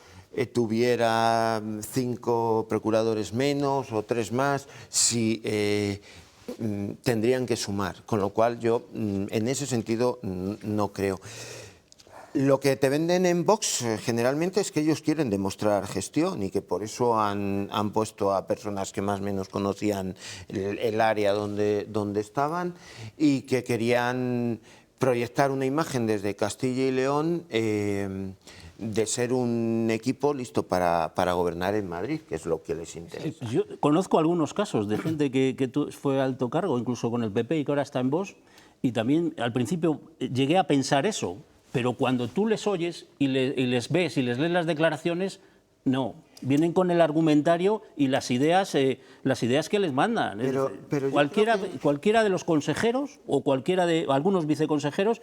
tuviera 5 procuradores menos o 3 más si tendrían que sumar? Con lo cual yo en ese sentido no creo. Lo que te venden en Vox generalmente es que ellos quieren demostrar gestión y que por eso han puesto a personas que más o menos conocían el área donde estaban y que querían proyectar una imagen desde Castilla y León de ser un equipo listo para gobernar en Madrid, que es lo que les interesa.
Yo conozco algunos casos de gente que fue alto cargo, incluso con el PP y que ahora está en Vox, y también al principio llegué a pensar eso, pero cuando tú les oyes y les ves y les lees las declaraciones, no. Vienen con el argumentario y las ideas que les mandan. Pero cualquiera de los consejeros o algunos viceconsejeros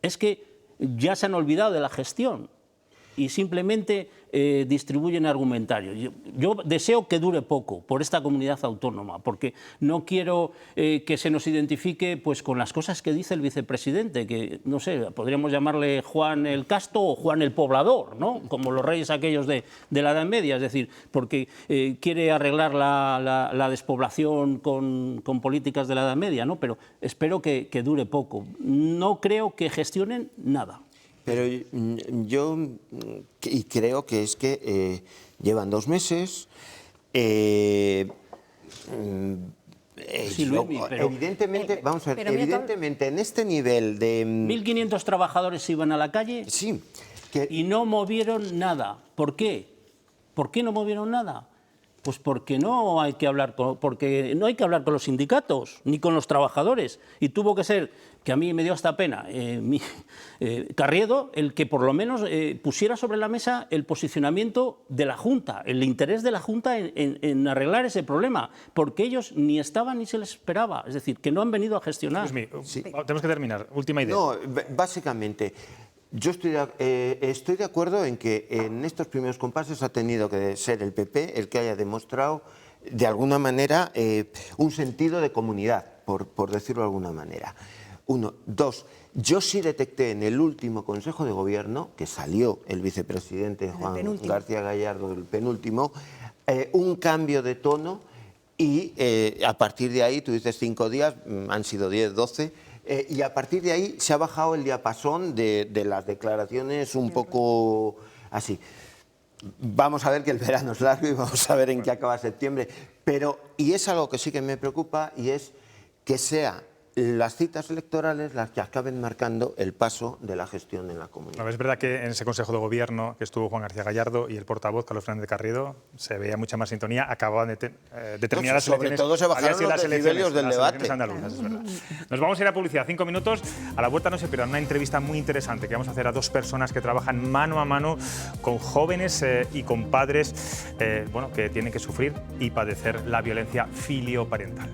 es que ya se han olvidado de la gestión. y simplemente distribuyen argumentarios. Yo deseo que dure poco por esta comunidad autónoma, porque no quiero que se nos identifique pues, con las cosas que dice el vicepresidente, que no sé, podríamos llamarle Juan el Casto o Juan el Poblador, ¿no? Como los reyes aquellos de la Edad Media, es decir, porque quiere arreglar la despoblación con políticas de la Edad Media, ¿no? Pero espero que dure poco. No creo que gestionen nada.
Pero yo creo que es que llevan 2 meses. Evidentemente, vamos a ver, evidentemente en este nivel de...
1.500 trabajadores iban a la calle y no movieron nada. ¿Por qué? ¿Por qué no movieron nada? Pues porque no hay que hablar con los sindicatos ni con los trabajadores, y tuvo que ser, que a mí me dio hasta pena, Carriedo el que por lo menos pusiera sobre la mesa el posicionamiento de la Junta, el interés de la Junta en arreglar ese problema, porque ellos ni estaban ni se les esperaba, es decir, que no han venido a gestionar.
Tenemos que terminar, última idea.
No, básicamente... Yo estoy de acuerdo en que en estos primeros compases ha tenido que ser el PP el que haya demostrado de alguna manera un sentido de comunidad, por decirlo de alguna manera. 1. 2. Yo sí detecté en el último Consejo de Gobierno, que salió el vicepresidente Juan García Gallardo, el penúltimo, un cambio de tono y a partir de ahí, tú dices 5 días, han sido 10, 12... y a partir de ahí se ha bajado el diapasón de las declaraciones un poco así. Vamos a ver que el verano es largo y vamos a ver en qué acaba septiembre. Pero, y es algo que sí que me preocupa, y es que sea las citas electorales las que acaben marcando el paso de la gestión en la comunidad.
No, es verdad que en ese Consejo de Gobierno que estuvo Juan García Gallardo y el portavoz Carlos Fernández Carriedo se veía mucha más sintonía, acababan de terminar las elecciones.
Sobre todo se bajaron los decibelios del debate.
Andaluzas, es verdad. Nos vamos a ir a publicidad, 5 minutos. A la vuelta no se pierdan una entrevista muy interesante que vamos a hacer a 2 personas que trabajan mano a mano con jóvenes y con padres bueno, que tienen que sufrir y padecer la violencia filioparental.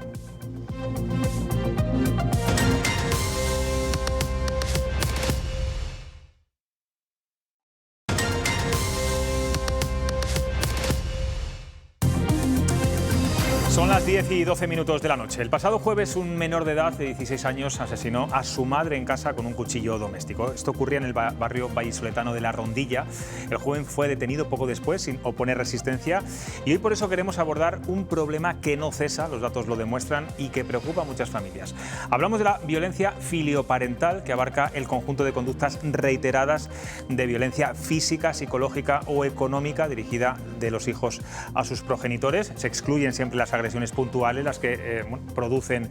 Son las 10 y 12 minutos de la noche. El pasado jueves un menor de edad de 16 años asesinó a su madre en casa con un cuchillo doméstico. Esto ocurría en el barrio vallisoletano de La Rondilla. El joven fue detenido poco después sin oponer resistencia y hoy por eso queremos abordar un problema que no cesa, los datos lo demuestran, y que preocupa a muchas familias. Hablamos de la violencia filioparental, que abarca el conjunto de conductas reiteradas de violencia física, psicológica o económica dirigida de los hijos a sus progenitores. Se excluyen siempre las agresiones puntuales, las que producen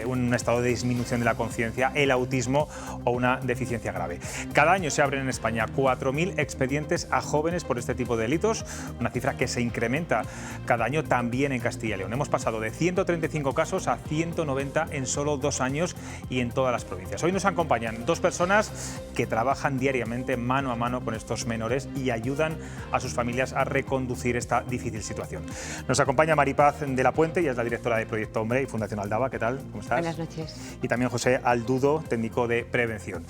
un estado de disminución de la conciencia, el autismo o una deficiencia grave. Cada año se abren en España 4.000 expedientes a jóvenes por este tipo de delitos, una cifra que se incrementa cada año también en Castilla y León. Hemos pasado de 135 casos a 190 en solo 2 años y en todas las provincias. Hoy nos acompañan 2 personas que trabajan diariamente mano a mano con estos menores y ayudan a sus familias a reconducir esta difícil situación. Nos acompaña Maripaz de la Puente, ella es la directora de Proyecto Hombre y Fundación Aldaba. ¿Qué tal? ¿Cómo estás?
Buenas noches.
Y también José Aldudo, técnico de prevención.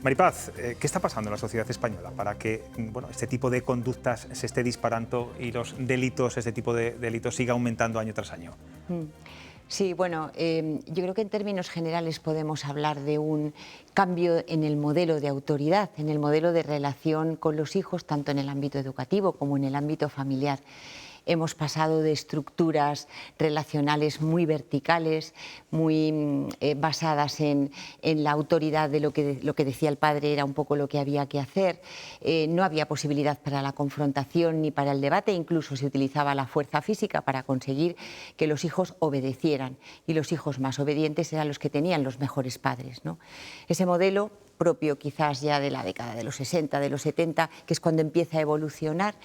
Maripaz, ¿qué está pasando en la sociedad española para que este tipo de conductas se esté disparando y los delitos, este tipo de delitos, siga aumentando año tras año?
Sí, bueno, yo creo que en términos generales podemos hablar de un cambio en el modelo de autoridad, en el modelo de relación con los hijos, tanto en el ámbito educativo como en el ámbito familiar. Hemos pasado de estructuras relacionales muy verticales, muy basadas en la autoridad de lo que decía el padre era un poco lo que había que hacer. No había posibilidad para la confrontación ni para el debate, incluso se utilizaba la fuerza física para conseguir que los hijos obedecieran, y los hijos más obedientes eran los que tenían los mejores padres, ¿no? Ese modelo, propio quizás ya de la década de los 60, de los 70, que es cuando empieza a evolucionar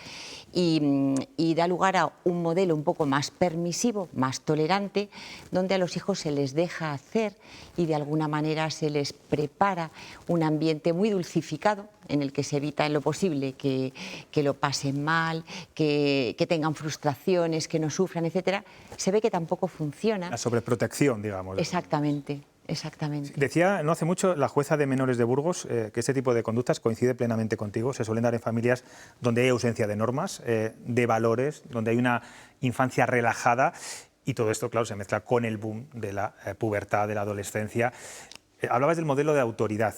y da lugar a un modelo un poco más permisivo, más tolerante, donde a los hijos se les deja hacer y de alguna manera se les prepara un ambiente muy dulcificado en el que se evita en lo posible que lo pasen mal, que tengan frustraciones, que no sufran, etcétera. Se ve que tampoco funciona.
La sobreprotección, digamos.
Exactamente. Exactamente.
Decía no hace mucho la jueza de menores de Burgos que este tipo de conductas coincide plenamente contigo, se suelen dar en familias donde hay ausencia de normas, de valores, donde hay una infancia relajada y todo esto, claro, se mezcla con el boom de la pubertad, de la adolescencia. Hablabas del modelo de autoridad.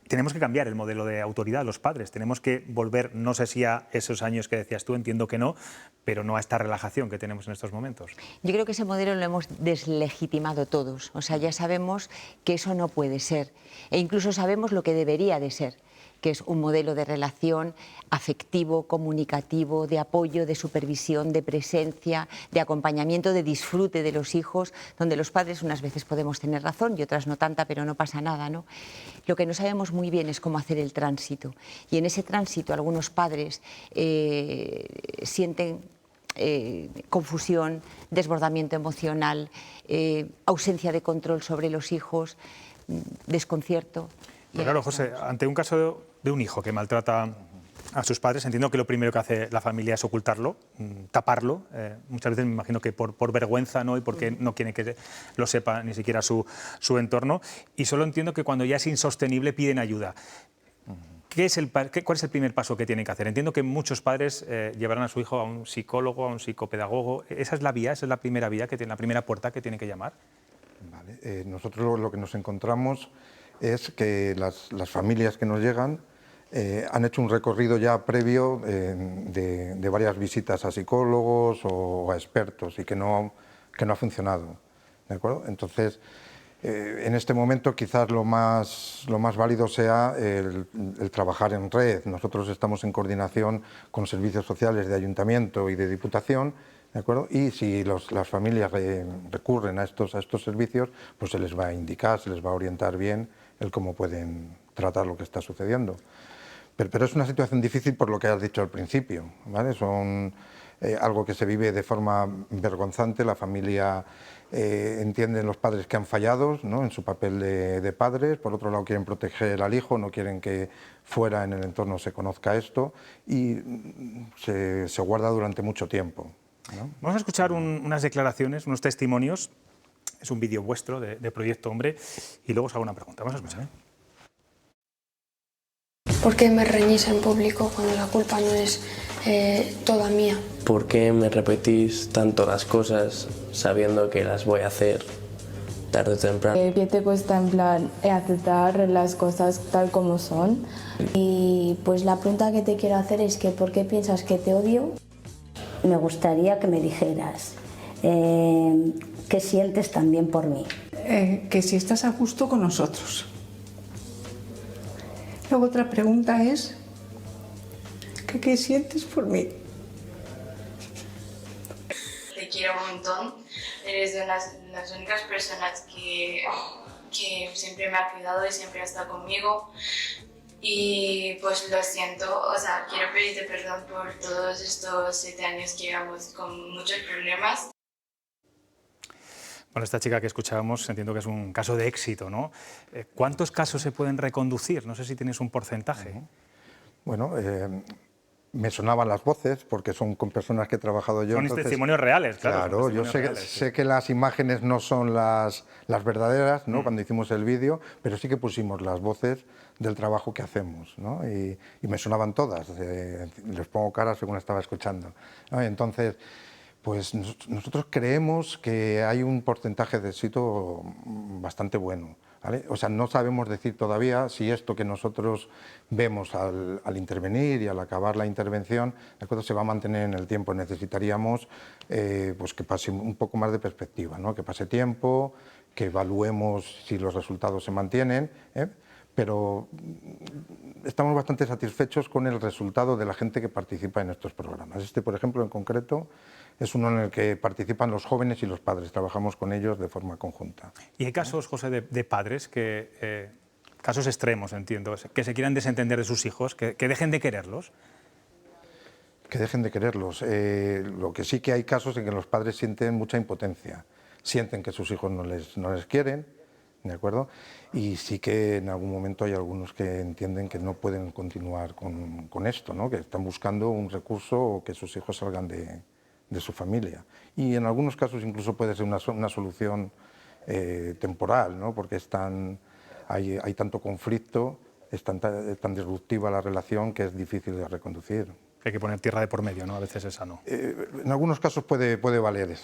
Tenemos que cambiar el modelo de autoridad, los padres. Tenemos que volver, no sé si a esos años que decías tú, entiendo que no, pero no a esta relajación que tenemos en estos momentos.
Yo creo que ese modelo lo hemos deslegitimado todos. O sea, ya sabemos que eso no puede ser. E incluso sabemos lo que debería de ser, que es un modelo de relación afectivo, comunicativo, de apoyo, de supervisión, de presencia, de acompañamiento, de disfrute de los hijos, donde los padres unas veces podemos tener razón y otras no tanta, pero no pasa nada, ¿no? Lo que no sabemos muy bien es cómo hacer el tránsito. Y en ese tránsito algunos padres sienten confusión, desbordamiento emocional, ausencia de control sobre los hijos, desconcierto.
Pero claro, José, ante un caso de un hijo que maltrata a sus padres, entiendo que lo primero que hace la familia es ocultarlo, taparlo. Muchas veces me imagino que por vergüenza, ¿no? Y porque no quieren que lo sepa ni siquiera su entorno. Y solo entiendo que cuando ya es insostenible piden ayuda. ¿Cuál es el primer paso que tienen que hacer? Entiendo que muchos padres llevarán a su hijo a un psicólogo, a un psicopedagogo. ¿Esa es la vía, esa es la primera vía, la primera puerta que tienen que llamar?
Vale. Nosotros lo que nos encontramos es que las familias que nos llegan han hecho un recorrido ya previo de varias visitas a psicólogos o a expertos y que no ha funcionado, ¿de acuerdo? Entonces, en este momento quizás lo más válido sea el trabajar en red. Nosotros estamos en coordinación con servicios sociales de ayuntamiento y de diputación, ¿de acuerdo? Y si las familias recurren a estos servicios, pues se les va a indicar, se les va a orientar bien el cómo pueden tratar lo que está sucediendo. Pero es una situación difícil por lo que has dicho al principio, ¿vale? Son algo que se vive de forma vergonzante. La familia entienden los padres que han fallado, ¿no?, en su papel de padres. Por otro lado, quieren proteger al hijo, no quieren que fuera en el entorno se conozca esto y se guarda durante mucho tiempo, ¿no?
Vamos a escuchar unas declaraciones, unos testimonios. Es un vídeo vuestro de Proyecto Hombre y luego os hago una pregunta. Vamos a escuchar.
¿Por qué me reñís en público cuando la culpa no es toda mía?
¿Por qué me repetís tanto las cosas sabiendo que las voy a hacer tarde o temprano?
¿Qué te cuesta en plan aceptar las cosas tal como son?
Y pues la pregunta que te quiero hacer es que ¿por qué piensas que te odio? Me gustaría que me dijeras qué sientes también por mí.
Que si estás a gusto con nosotros. Luego otra pregunta es, ¿qué sientes por mí?
Te quiero un montón, eres de las únicas personas que siempre me ha cuidado y siempre ha estado conmigo. Y pues lo siento, o sea, quiero pedirte perdón por todos estos 7 años que llevamos con muchos problemas.
Bueno, esta chica que escuchábamos entiendo que es un caso de éxito, ¿no? ¿Cuántos casos se pueden reconducir? No sé si tienes un porcentaje.
Bueno, me sonaban las voces porque son con personas que he trabajado yo.
Son entonces, testimonios reales, claro.
Claro, yo sé que las imágenes no son las verdaderas, ¿no? Cuando hicimos el vídeo, pero sí que pusimos las voces del trabajo que hacemos, ¿no? Y me sonaban todas, les pongo cara según estaba escuchando, ¿no? Entonces, pues nosotros creemos que hay un porcentaje de éxito bastante bueno, ¿vale? O sea, no sabemos decir todavía si esto que nosotros vemos al intervenir y al acabar la intervención, ¿de acuerdo?, se va a mantener en el tiempo. Necesitaríamos pues que pase un poco más de perspectiva, ¿no? Que pase tiempo, que evaluemos si los resultados se mantienen, pero estamos bastante satisfechos con el resultado de la gente que participa en estos programas. Este, por ejemplo, en concreto, es uno en el que participan los jóvenes y los padres. Trabajamos con ellos de forma conjunta.
¿Y hay casos, José, de padres que, casos extremos, entiendo, que se quieran desentender de sus hijos, que dejen de quererlos?
Que dejen de quererlos. Lo que sí que hay casos en que los padres sienten mucha impotencia. Sienten que sus hijos no les quieren, ¿de acuerdo? Y sí que en algún momento hay algunos que entienden que no pueden continuar con esto, ¿no? Que están buscando un recurso o que sus hijos salgan de su familia. Y en algunos casos incluso puede ser una solución temporal, ¿no? Porque hay tanto conflicto, es tan disruptiva la relación que es difícil de reconducir.
Hay que poner tierra de por medio, ¿no? A veces esa no.
En algunos casos puede valer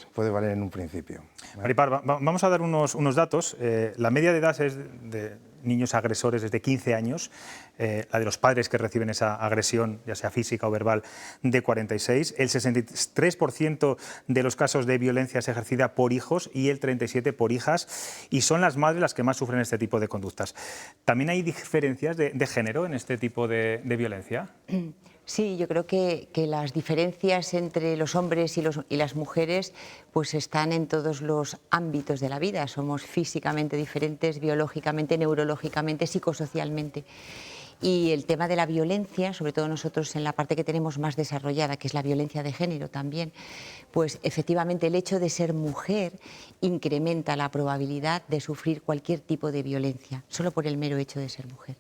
en un principio.
Maripar, vamos a dar unos datos. La media de edad de niños agresores es de 15 años, la de los padres que reciben esa agresión, ya sea física o verbal, de 46. El 63% de los casos de violencia es ejercida por hijos y el 37% por hijas, y son las madres las que más sufren este tipo de conductas. ¿También hay diferencias de género en este tipo de violencia?
Sí, yo creo que las diferencias entre los hombres y las mujeres pues están en todos los ámbitos de la vida. Somos físicamente diferentes, biológicamente, neurológicamente, psicosocialmente. Y el tema de la violencia, sobre todo nosotros en la parte que tenemos más desarrollada, que es la violencia de género también, pues efectivamente el hecho de ser mujer incrementa la probabilidad de sufrir cualquier tipo de violencia, solo por el mero hecho de ser mujer.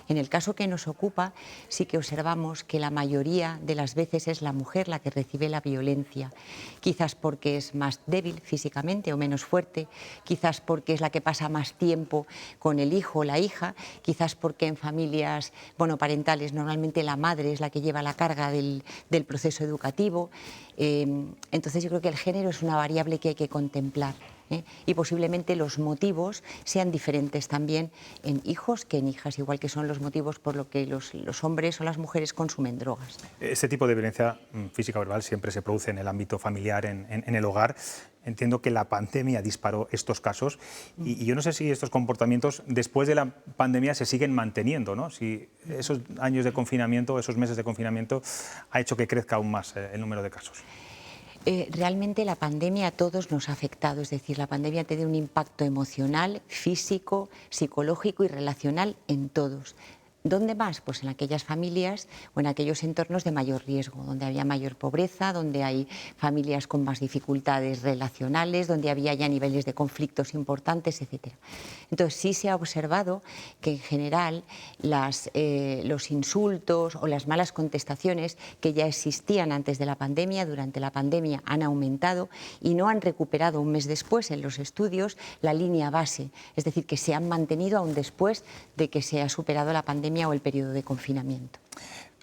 En el caso que nos ocupa, sí que observamos que la mayoría de las veces es la mujer la que recibe la violencia, quizás porque es más débil físicamente o menos fuerte, quizás porque es la que pasa más tiempo con el hijo o la hija, quizás porque en familias monoparentales normalmente la madre es la que lleva la carga del proceso educativo. Entonces yo creo que el género es una variable que hay que contemplar. Y posiblemente los motivos sean diferentes también en hijos que en hijas, igual que son los motivos por los que los hombres o las mujeres consumen drogas.
Este tipo de violencia física o verbal siempre se produce en el ámbito familiar, en el hogar. Entiendo que la pandemia disparó estos casos y yo no sé si estos comportamientos después de la pandemia se siguen manteniendo, ¿no? Si esos años de confinamiento, esos meses de confinamiento ha hecho que crezca aún más el número de casos.
Realmente la pandemia a todos nos ha afectado, es decir, la pandemia tiene un impacto emocional, físico, psicológico y relacional en todos. ¿Dónde más? Pues en aquellas familias o en aquellos entornos de mayor riesgo, donde había mayor pobreza, donde hay familias con más dificultades relacionales, donde había ya niveles de conflictos importantes, etc. Entonces sí se ha observado que en general los insultos o las malas contestaciones que ya existían antes de la pandemia, durante la pandemia han aumentado y no han recuperado un mes después en los estudios la línea base, es decir, que se han mantenido aún después de que se ha superado la pandemia o el periodo de confinamiento.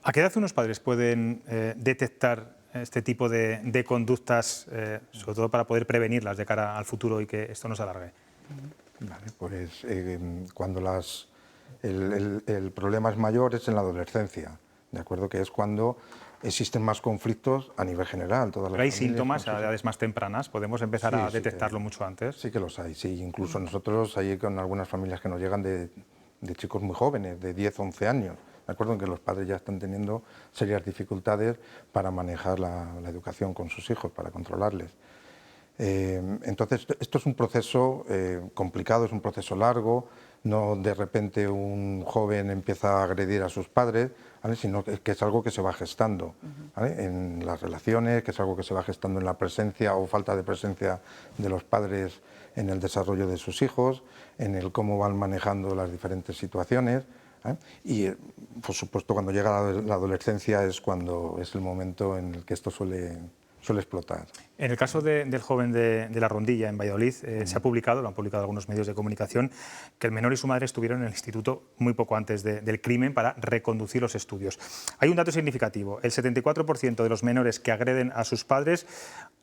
¿A qué edad unos padres pueden detectar este tipo de conductas, sobre todo para poder prevenirlas de cara al futuro y que esto no se alargue?
Vale, pues cuando el problema es mayor es en la adolescencia, ¿de acuerdo? Que es cuando existen más conflictos a nivel general.
¿Pero hay síntomas a edades más tempranas? ¿Podemos empezar a detectarlo mucho antes?
Sí que los hay, sí. Incluso nosotros hay con algunas familias que nos llegan de chicos muy jóvenes, de 10, 11 años, ¿de acuerdo? En que los padres ya están teniendo serias dificultades para manejar la educación con sus hijos, para controlarles. Entonces, esto es un proceso complicado, es un proceso largo, no de repente un joven empieza a agredir a sus padres, ¿vale? Sino que es algo que se va gestando, ¿vale? En las relaciones, que es algo que se va gestando en la presencia o falta de presencia de los padres en el desarrollo de sus hijos, en el cómo van manejando las diferentes situaciones, y por supuesto cuando llega la adolescencia es cuando es el momento en el que esto suele explotar.
En el caso del joven de La Rondilla, en Valladolid, se ha publicado, lo han publicado algunos medios de comunicación, que el menor y su madre estuvieron en el instituto muy poco antes del crimen para reconducir los estudios. Hay un dato significativo, el 74% de los menores que agreden a sus padres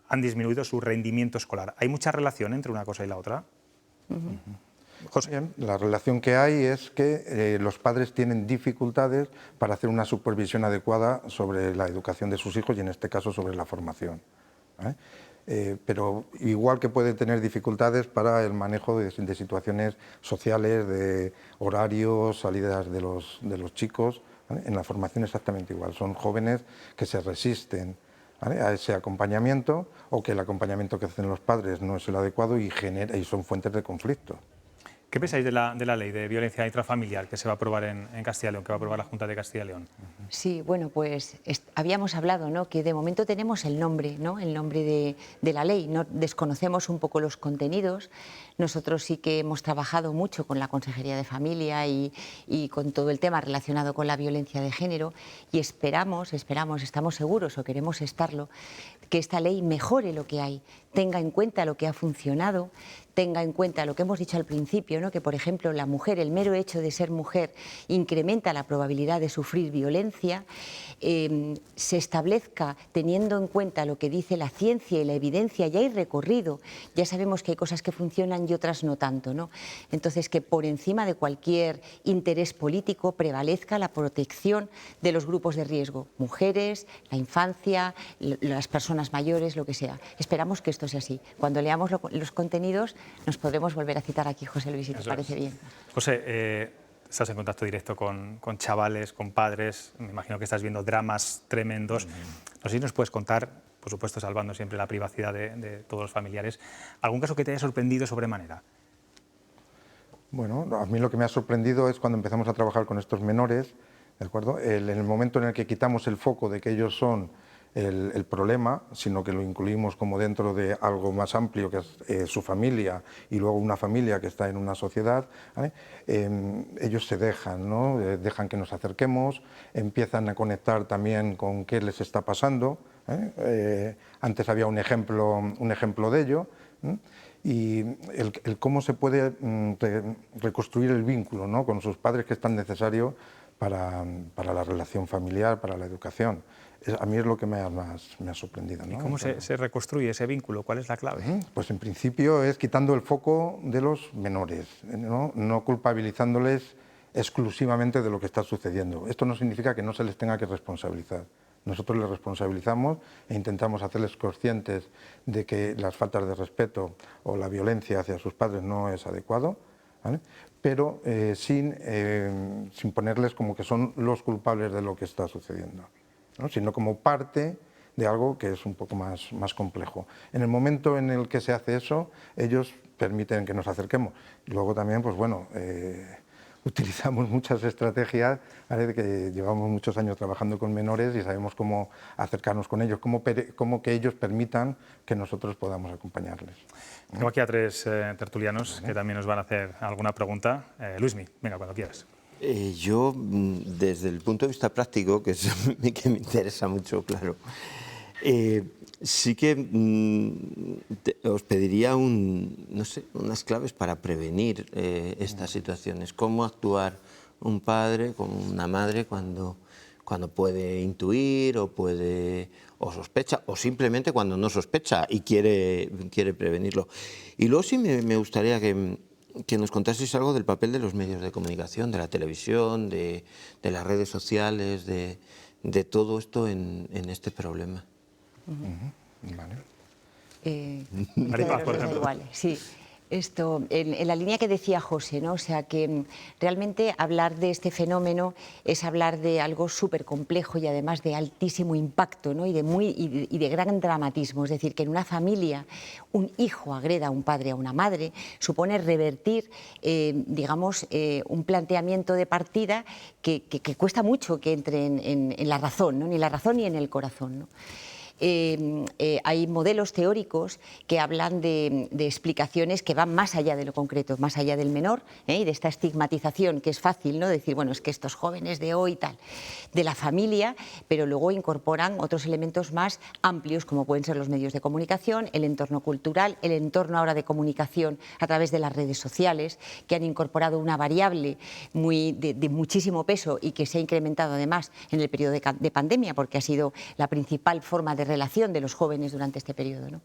han disminuido su rendimiento escolar. ¿Hay mucha relación entre una cosa y la otra?
José. La relación que hay es que los padres tienen dificultades para hacer una supervisión adecuada sobre la educación de sus hijos y en este caso sobre la formación, pero igual que pueden tener dificultades para el manejo de situaciones sociales, de horarios, salidas de los chicos, ¿vale? En la formación exactamente igual, son jóvenes que se resisten, ¿vale? A ese acompañamiento o que el acompañamiento que hacen los padres no es el adecuado y son fuentes de conflicto.
¿Qué pensáis de la ley de violencia intrafamiliar que se va a aprobar en Castilla y León, que va a aprobar la Junta de Castilla y León?
Sí, bueno, pues habíamos hablado, ¿no?, que de momento tenemos el nombre, ¿no?, el nombre de la ley, no desconocemos un poco los contenidos. Nosotros sí que hemos trabajado mucho con la Consejería de Familia y con todo el tema relacionado con la violencia de género y esperamos, estamos seguros o queremos estarlo, que esta ley mejore lo que hay, tenga en cuenta lo que ha funcionado, tenga en cuenta lo que hemos dicho al principio, ¿no? Que por ejemplo la mujer, el mero hecho de ser mujer incrementa la probabilidad de sufrir violencia, se establezca teniendo en cuenta lo que dice la ciencia y la evidencia. Ya hay recorrido, ya sabemos que hay cosas que funcionan y otras no tanto, ¿no? Entonces, que por encima de cualquier interés político prevalezca la protección de los grupos de riesgo, mujeres, la infancia, las personas mayores, lo que sea. Esperamos que esto sea así. Cuando leamos los contenidos nos podremos volver a citar aquí, José Luis, si te parece bien.
José, estás en contacto directo con chavales, con padres, me imagino que estás viendo dramas tremendos. No sé si nos puedes contar, por supuesto salvando siempre la privacidad de todos los familiares, algún caso que te haya sorprendido sobremanera.
Bueno, a mí lo que me ha sorprendido es cuando empezamos a trabajar con estos menores, ¿de acuerdo? En el momento en el que quitamos el foco de que ellos son el problema, sino que lo incluimos como dentro de algo más amplio que es su familia y luego una familia que está en una sociedad, ¿vale? Ellos se dejan, ¿no? Dejan que nos acerquemos, empiezan a conectar también con qué les está pasando, ¿eh? Antes había un ejemplo de ello, ¿eh? Y el cómo se puede reconstruir el vínculo, ¿no? Con sus padres, que es tan necesario para la relación familiar, para la educación. A mí es lo que me ha sorprendido, ¿no?
¿Y cómo se reconstruye ese vínculo? ¿Cuál es la clave?
Pues en principio es quitando el foco de los menores, no culpabilizándoles exclusivamente de lo que está sucediendo. Esto no significa que no se les tenga que responsabilizar. Nosotros les responsabilizamos e intentamos hacerles conscientes de que las faltas de respeto o la violencia hacia sus padres no es adecuado, ¿vale? Pero sin ponerles como que son los culpables de lo que está sucediendo, ¿no? Sino como parte de algo que es un poco más complejo. En el momento en el que se hace eso, ellos permiten que nos acerquemos. Luego también, pues bueno, utilizamos muchas estrategias, ¿vale? Que llevamos muchos años trabajando con menores y sabemos cómo acercarnos con ellos, cómo que ellos permitan que nosotros podamos acompañarles.
Tengo aquí a tres tertulianos que también nos van a hacer alguna pregunta. Luismi, venga, cuando quieras.
Yo, desde el punto de vista práctico, que me interesa mucho, claro, sí que os pediría no sé, unas claves para prevenir estas situaciones. ¿Cómo actuar un padre, como una madre, cuando puede intuir o sospecha, o simplemente cuando no sospecha y quiere prevenirlo? Y luego sí me gustaría que nos contaseis algo del papel de los medios de comunicación, de la televisión, de las redes sociales, de todo esto en este problema.
Vale.
Maripaz, por ejemplo.
Iguales, sí. Esto, en la línea que decía José, ¿no? O sea, que realmente hablar de este fenómeno es hablar de algo súper complejo y además de altísimo impacto, ¿no? y de gran dramatismo. Es decir, que en una familia un hijo agreda a un padre o a una madre supone revertir, digamos, un planteamiento de partida que cuesta mucho que entre en la razón, ¿no? Ni la razón ni en el corazón, ¿no? Hay modelos teóricos que hablan de explicaciones que van más allá de lo concreto, más allá del menor, y de esta estigmatización que es fácil, ¿no? Decir, bueno, es que estos jóvenes de hoy tal, de la familia, pero luego incorporan otros elementos más amplios como pueden ser los medios de comunicación, el entorno cultural, el entorno ahora de comunicación a través de las redes sociales, que han incorporado una variable de muchísimo peso y que se ha incrementado además en el periodo de pandemia, porque ha sido la principal forma de relación de los jóvenes durante este periodo, ¿no?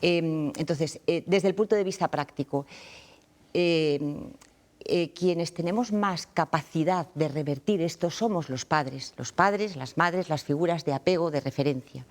Entonces, desde el punto de vista práctico, quienes tenemos más capacidad de revertir esto somos los padres, las madres, las figuras de apego, de referencia.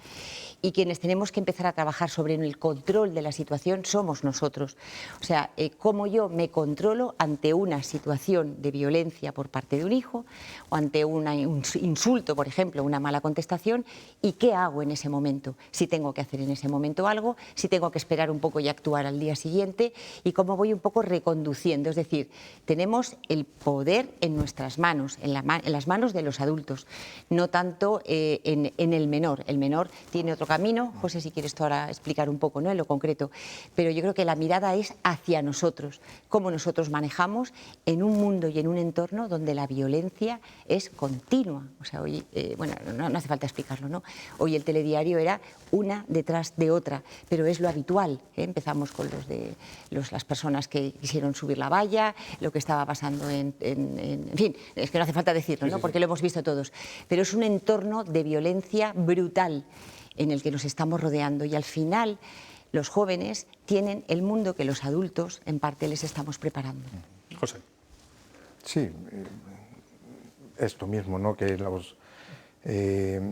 Y quienes tenemos que empezar a trabajar sobre el control de la situación somos nosotros. O sea, cómo yo me controlo ante una situación de violencia por parte de un hijo o ante un insulto, por ejemplo, una mala contestación, y qué hago en ese momento, si tengo que hacer en ese momento algo, si tengo que esperar un poco y actuar al día siguiente, y cómo voy un poco reconduciendo. Es decir, tenemos el poder en nuestras manos, en las manos de los adultos, no tanto en el menor. El menor tiene otro otro camino. José, si quieres tú ahora explicar un poco, ¿no?, en lo concreto. Pero yo creo que la mirada es hacia nosotros, cómo nosotros manejamos en un mundo y en un entorno donde la violencia es continua. O sea, hoy, bueno, no hace falta explicarlo, ¿no? Hoy el telediario era una detrás de otra, pero es lo habitual, ¿eh? Empezamos con las personas que quisieron subir la valla, lo que estaba pasando en fin, es que no hace falta decirlo, ¿no?, porque lo hemos visto todos. Pero es un entorno de violencia brutal en el que nos estamos rodeando y al final los jóvenes tienen el mundo que los adultos en parte les estamos preparando.
José.
Sí, esto mismo, ¿no?, que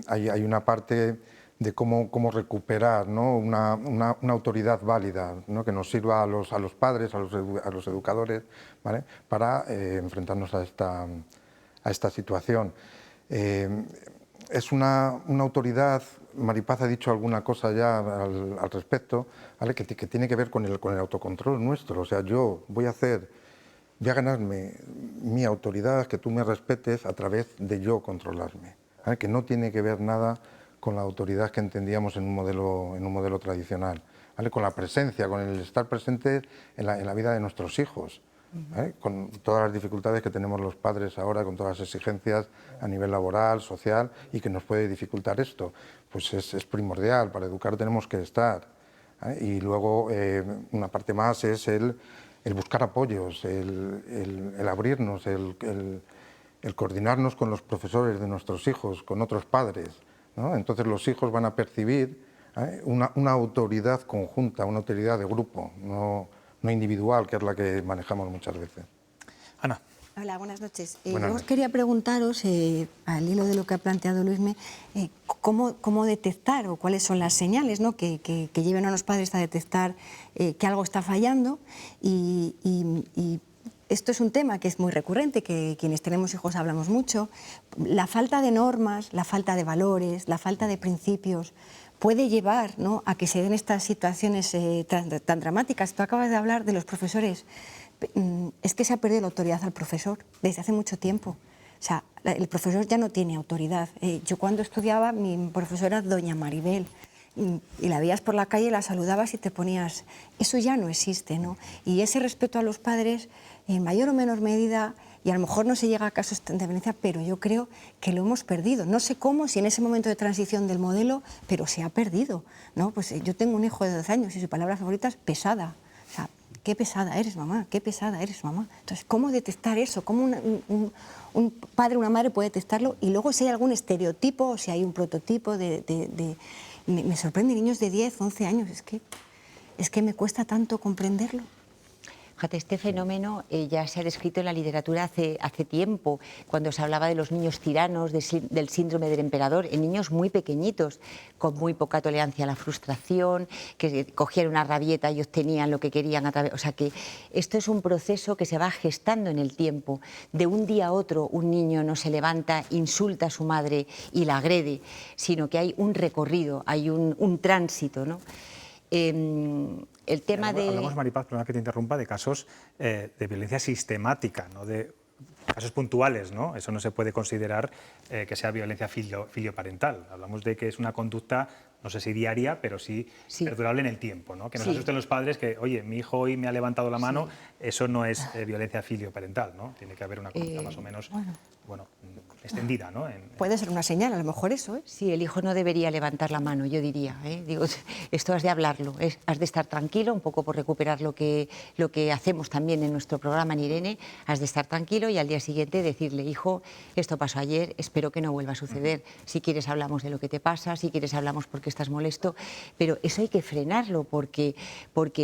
hay una parte de cómo recuperar, ¿no?, una autoridad válida, ¿no?, que nos sirva a los padres, a los educadores, ¿vale?, para enfrentarnos a esta situación. Es una autoridad, Maripaz ha dicho alguna cosa ya al respecto, ¿vale?, que tiene que ver con el autocontrol nuestro. O sea, yo voy a ganarme mi autoridad, que tú me respetes a través de yo controlarme, ¿vale?, que no tiene que ver nada con la autoridad que entendíamos en un modelo tradicional, ¿vale?, con la presencia, con el estar presente en la vida de nuestros hijos, ¿vale?, con todas las dificultades que tenemos los padres ahora, con todas las exigencias a nivel laboral, social, y que nos puede dificultar esto. Pues es primordial, para educar tenemos que estar, ¿vale? Y luego una parte más es el buscar apoyos, el abrirnos, el coordinarnos con los profesores de nuestros hijos, con otros padres, ¿no? Entonces los hijos van a percibir una autoridad conjunta, una autoridad de grupo, no individual, que es la que manejamos muchas veces.
Ana.
Hola, buenas noches.
Buenas
Yo
noches.
quería preguntaros, al hilo de lo que ha planteado Luisme, cómo detectar o cuáles son las señales, ¿no?, que lleven a los padres a detectar que algo está fallando y esto es un tema que es muy recurrente, que quienes tenemos hijos hablamos mucho. La falta de normas, la falta de valores, la falta de principios puede llevar, ¿no?, a que se den estas situaciones tan dramáticas. Tú acabas de hablar de los profesores. Es que se ha perdido la autoridad al profesor desde hace mucho tiempo. O sea, el profesor ya no tiene autoridad. Yo cuando estudiaba, mi profesora doña Maribel, y la veías por la calle, la saludabas y te ponías... Eso ya no existe, ¿no? Y ese respeto a los padres, en mayor o menor medida, y a lo mejor no se llega a casos de violencia, pero yo creo que lo hemos perdido. No sé cómo, si en ese momento de transición del modelo, pero se ha perdido, ¿no? Pues yo tengo un hijo de 12 años y su palabra favorita es pesada. O sea, qué pesada eres, mamá, qué pesada eres, mamá. Entonces, ¿cómo detectar eso? ¿Cómo un padre o una madre puede detectarlo? Y luego si hay algún estereotipo o si hay un prototipo me sorprende niños de 10, 11 años, es que me cuesta tanto comprenderlo.
Fíjate, este fenómeno ya se ha descrito en la literatura hace tiempo, cuando se hablaba de los niños tiranos, del síndrome del emperador, en niños muy pequeñitos, con muy poca tolerancia a la frustración, que cogían una rabieta y obtenían lo que querían a través... O sea que esto es un proceso que se va gestando en el tiempo. De un día a otro un niño no se levanta, insulta a su madre y la agrede, sino que hay un recorrido, hay un tránsito, ¿no? El tema
Hablamos, Maripaz, perdona que te interrumpa, de casos de violencia sistemática, no de casos puntuales, ¿no? Eso no se puede considerar que sea violencia filioparental. Hablamos de que es una conducta, no sé si diaria, pero sí perdurable en el tiempo, ¿no? Que nos asusten los padres que, oye, mi hijo hoy me ha levantado la mano, eso no es violencia filioparental, ¿no? Tiene que haber una conducta más o menos, bueno, extendida, ¿no?
Puede ser una señal, a lo mejor eso, ¿eh?
Sí, el hijo no debería levantar la mano, yo diría, ¿eh? Digo, esto has de hablarlo, has de estar tranquilo, un poco por recuperar lo que hacemos también en nuestro programa en Irene, has de estar tranquilo y al día siguiente decirle, hijo, esto pasó ayer, espero que no vuelva a suceder. Si quieres hablamos de lo que te pasa, si quieres hablamos porque estás molesto, pero eso hay que frenarlo porque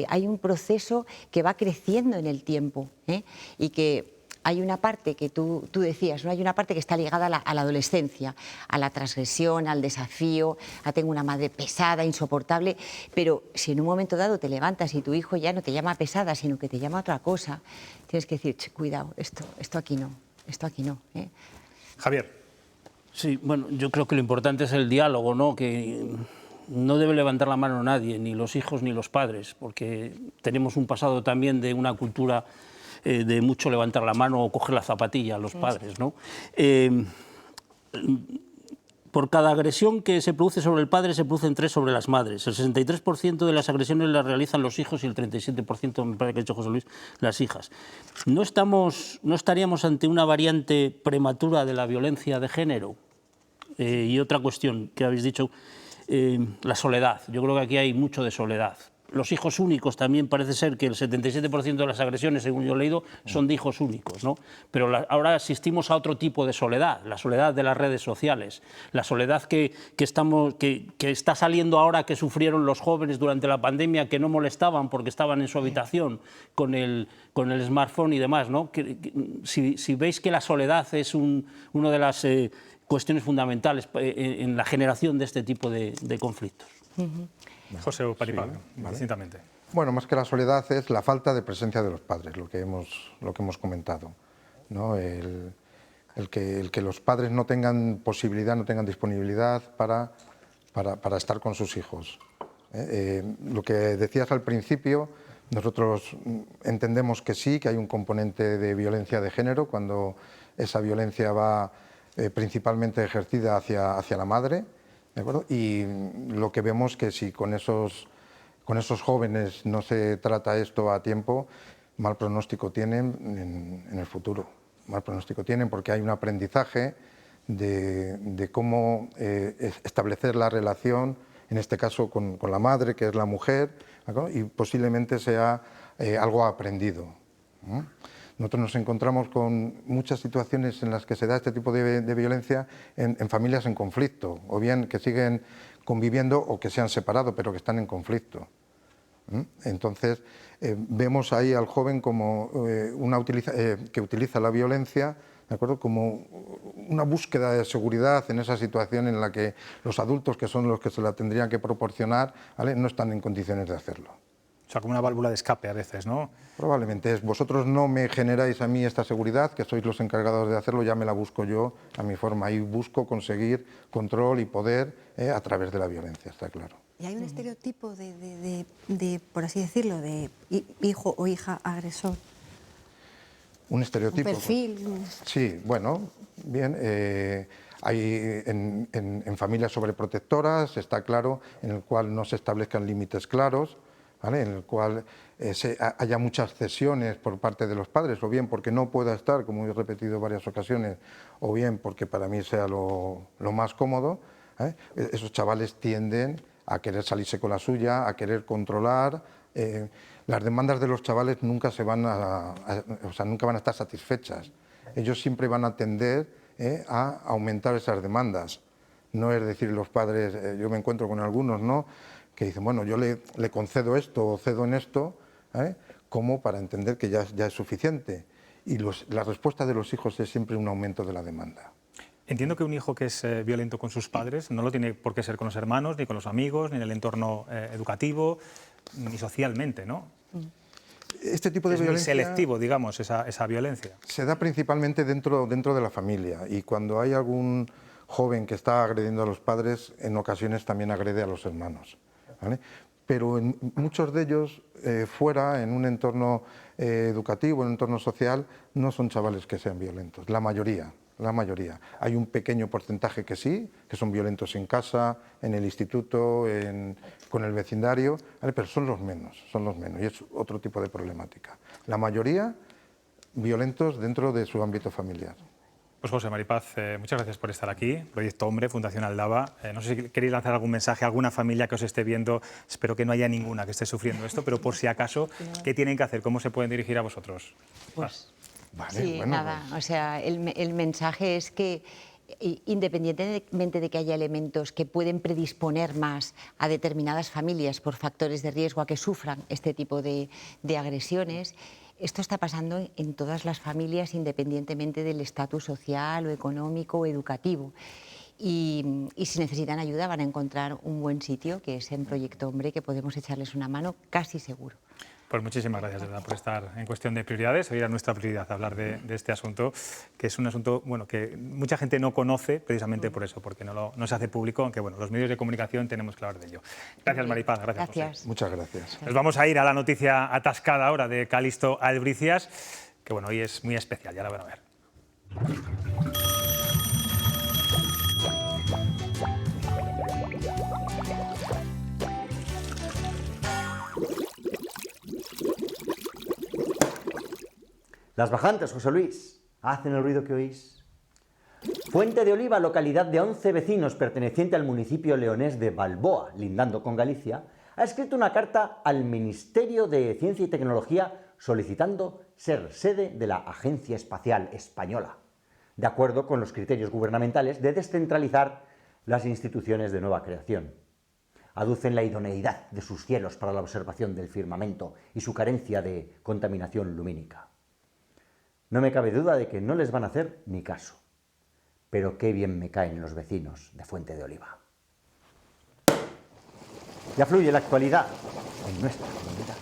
hay un proceso que va creciendo en el tiempo, ¿eh? Y que hay una parte que tú decías, ¿no? Hay una parte que está ligada a la adolescencia, a la transgresión, al desafío, a tengo una madre pesada, insoportable, pero si en un momento dado te levantas y tu hijo ya no te llama pesada, sino que te llama otra cosa, tienes que decir, cuidado, esto aquí no, ¿eh?
Javier.
Sí, bueno, yo creo que lo importante es el diálogo, ¿no? Que no debe levantar la mano nadie, ni los hijos ni los padres, porque tenemos un pasado también de una cultura de mucho levantar la mano o coger la zapatilla a los padres, ¿no? por cada agresión que se produce sobre el padre, se producen 3 sobre las madres. El 63% de las agresiones las realizan los hijos y el 37%, me parece que ha dicho José Luis, las hijas. ¿No estaríamos ante una variante prematura de la violencia de género? Y otra cuestión que habéis dicho, la soledad. Yo creo que aquí hay mucho de soledad. Los hijos únicos también parece ser que el 77% de las agresiones, según yo he leído, son de hijos únicos, ¿no? Pero ahora asistimos a otro tipo de soledad, la soledad de las redes sociales, la soledad que está saliendo ahora, que sufrieron los jóvenes durante la pandemia, que no molestaban porque estaban en su habitación con el smartphone y demás, ¿no? Si veis que la soledad es una de las cuestiones fundamentales en la generación de este tipo de conflictos.
José Maripaz, distintamente.
Bueno, más que la soledad es la falta de presencia de los padres, lo que hemos comentado, ¿no? El que los padres no tengan posibilidad, no tengan disponibilidad para estar con sus hijos. Lo que decías al principio, nosotros entendemos que sí, que hay un componente de violencia de género cuando esa violencia va principalmente ejercida hacia la madre. ¿De acuerdo? Y lo que vemos que si con esos jóvenes no se trata esto a tiempo, mal pronóstico tienen en el futuro. Mal pronóstico tienen porque hay un aprendizaje de cómo establecer la relación, en este caso con la madre, que es la mujer, ¿de acuerdo? Y posiblemente sea algo aprendido. Nosotros nos encontramos con muchas situaciones en las que se da este tipo de violencia en familias en conflicto, o bien que siguen conviviendo o que se han separado, pero que están en conflicto. Entonces, vemos ahí al joven como que utiliza la violencia, ¿de acuerdo?, como una búsqueda de seguridad en esa situación en la que los adultos, que son los que se la tendrían que proporcionar, ¿vale?, no están en condiciones de hacerlo.
O sea, como una válvula de escape a veces, ¿no?
Probablemente es, vosotros no me generáis a mí esta seguridad, que sois los encargados de hacerlo, ya me la busco yo a mi forma. Y busco conseguir control y poder a través de la violencia, está claro.
¿Y hay un estereotipo de, por así decirlo, de hijo o hija agresor?
¿Un estereotipo?
¿Un perfil?
Sí, bueno, bien. Hay en familias sobreprotectoras, está claro, en el cual no se establezcan límites claros, ¿vale?, en el cual haya muchas cesiones por parte de los padres, o bien porque no pueda estar, como he repetido en varias ocasiones, o bien porque para mí sea lo más cómodo. Esos chavales tienden a querer salirse con la suya, a querer controlar. Las demandas de los chavales nunca nunca van a estar satisfechas. Ellos siempre van a tender a aumentar esas demandas. No es decir, los padres, yo me encuentro con algunos, ¿no?, que dicen, bueno, yo le concedo esto o cedo en esto, como para entender que ya es suficiente. Y la respuesta de los hijos es siempre un aumento de la demanda.
Entiendo que un hijo que es violento con sus padres no lo tiene por qué ser con los hermanos, ni con los amigos, ni en el entorno educativo, ni socialmente, ¿no?
Este tipo de violencia...
Es muy selectivo, digamos, esa violencia.
Se da principalmente dentro de la familia, y cuando hay algún joven que está agrediendo a los padres, en ocasiones también agrede a los hermanos, ¿vale? Pero en muchos de ellos, fuera, en un entorno educativo, en un entorno social, no son chavales que sean violentos, la mayoría. Hay un pequeño porcentaje que sí, que son violentos en casa, en el instituto, con el vecindario, ¿vale?, pero son los menos, y es otro tipo de problemática. La mayoría violentos dentro de su ámbito familiar.
Pues José Maripaz, muchas gracias por estar aquí. Proyecto Hombre, Fundación Aldaba. No sé si queréis lanzar algún mensaje a alguna familia que os esté viendo. Espero que no haya ninguna que esté sufriendo esto, pero por si acaso, ¿qué tienen que hacer? ¿Cómo se pueden dirigir a vosotros?
Pues,
vale,
sí,
bueno,
nada, o sea, el mensaje es que independientemente de que haya elementos que pueden predisponer más a determinadas familias por factores de riesgo a que sufran este tipo de agresiones, esto está pasando en todas las familias independientemente del estatus social o económico o educativo. Y si necesitan ayuda van a encontrar un buen sitio, que es en Proyecto Hombre, que podemos echarles una mano casi seguro.
Pues muchísimas gracias, de verdad, por estar en Cuestión de Prioridades. Hoy era nuestra prioridad hablar de este asunto, que es un asunto que mucha gente no conoce precisamente por eso, porque no se hace público, aunque bueno, los medios de comunicación tenemos que hablar de ello. Gracias, Maripaz. Gracias, José.
Muchas gracias.
Nos vamos a ir a la noticia atascada ahora de Calixto Albricias, que bueno, hoy es muy especial, ya la van a ver.
Las bajantes, José Luis, hacen el ruido que oís. Fuente de Oliva, localidad de 11 vecinos perteneciente al municipio leonés de Balboa, lindando con Galicia, ha escrito una carta al Ministerio de Ciencia y Tecnología solicitando ser sede de la Agencia Espacial Española, de acuerdo con los criterios gubernamentales de descentralizar las instituciones de nueva creación. Aducen la idoneidad de sus cielos para la observación del firmamento y su carencia de contaminación lumínica. No me cabe duda de que no les van a hacer ni caso, pero qué bien me caen los vecinos de Fuente de Oliva. Ya fluye la actualidad en nuestra comunidad.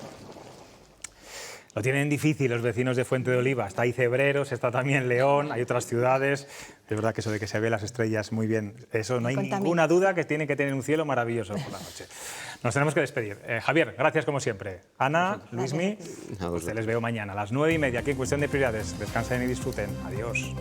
Lo tienen difícil los vecinos de Fuente de Oliva. Está ahí Cebreros, está también León, hay otras ciudades. Es verdad que eso de que se ve las estrellas muy bien, eso no hay ninguna duda que tienen que tener un cielo maravilloso por la noche. Nos tenemos que despedir. Javier, gracias como siempre. Ana, Luismi, les veo mañana a las 9:30 aquí en Cuestión de Prioridades. Descansen y disfruten. Adiós.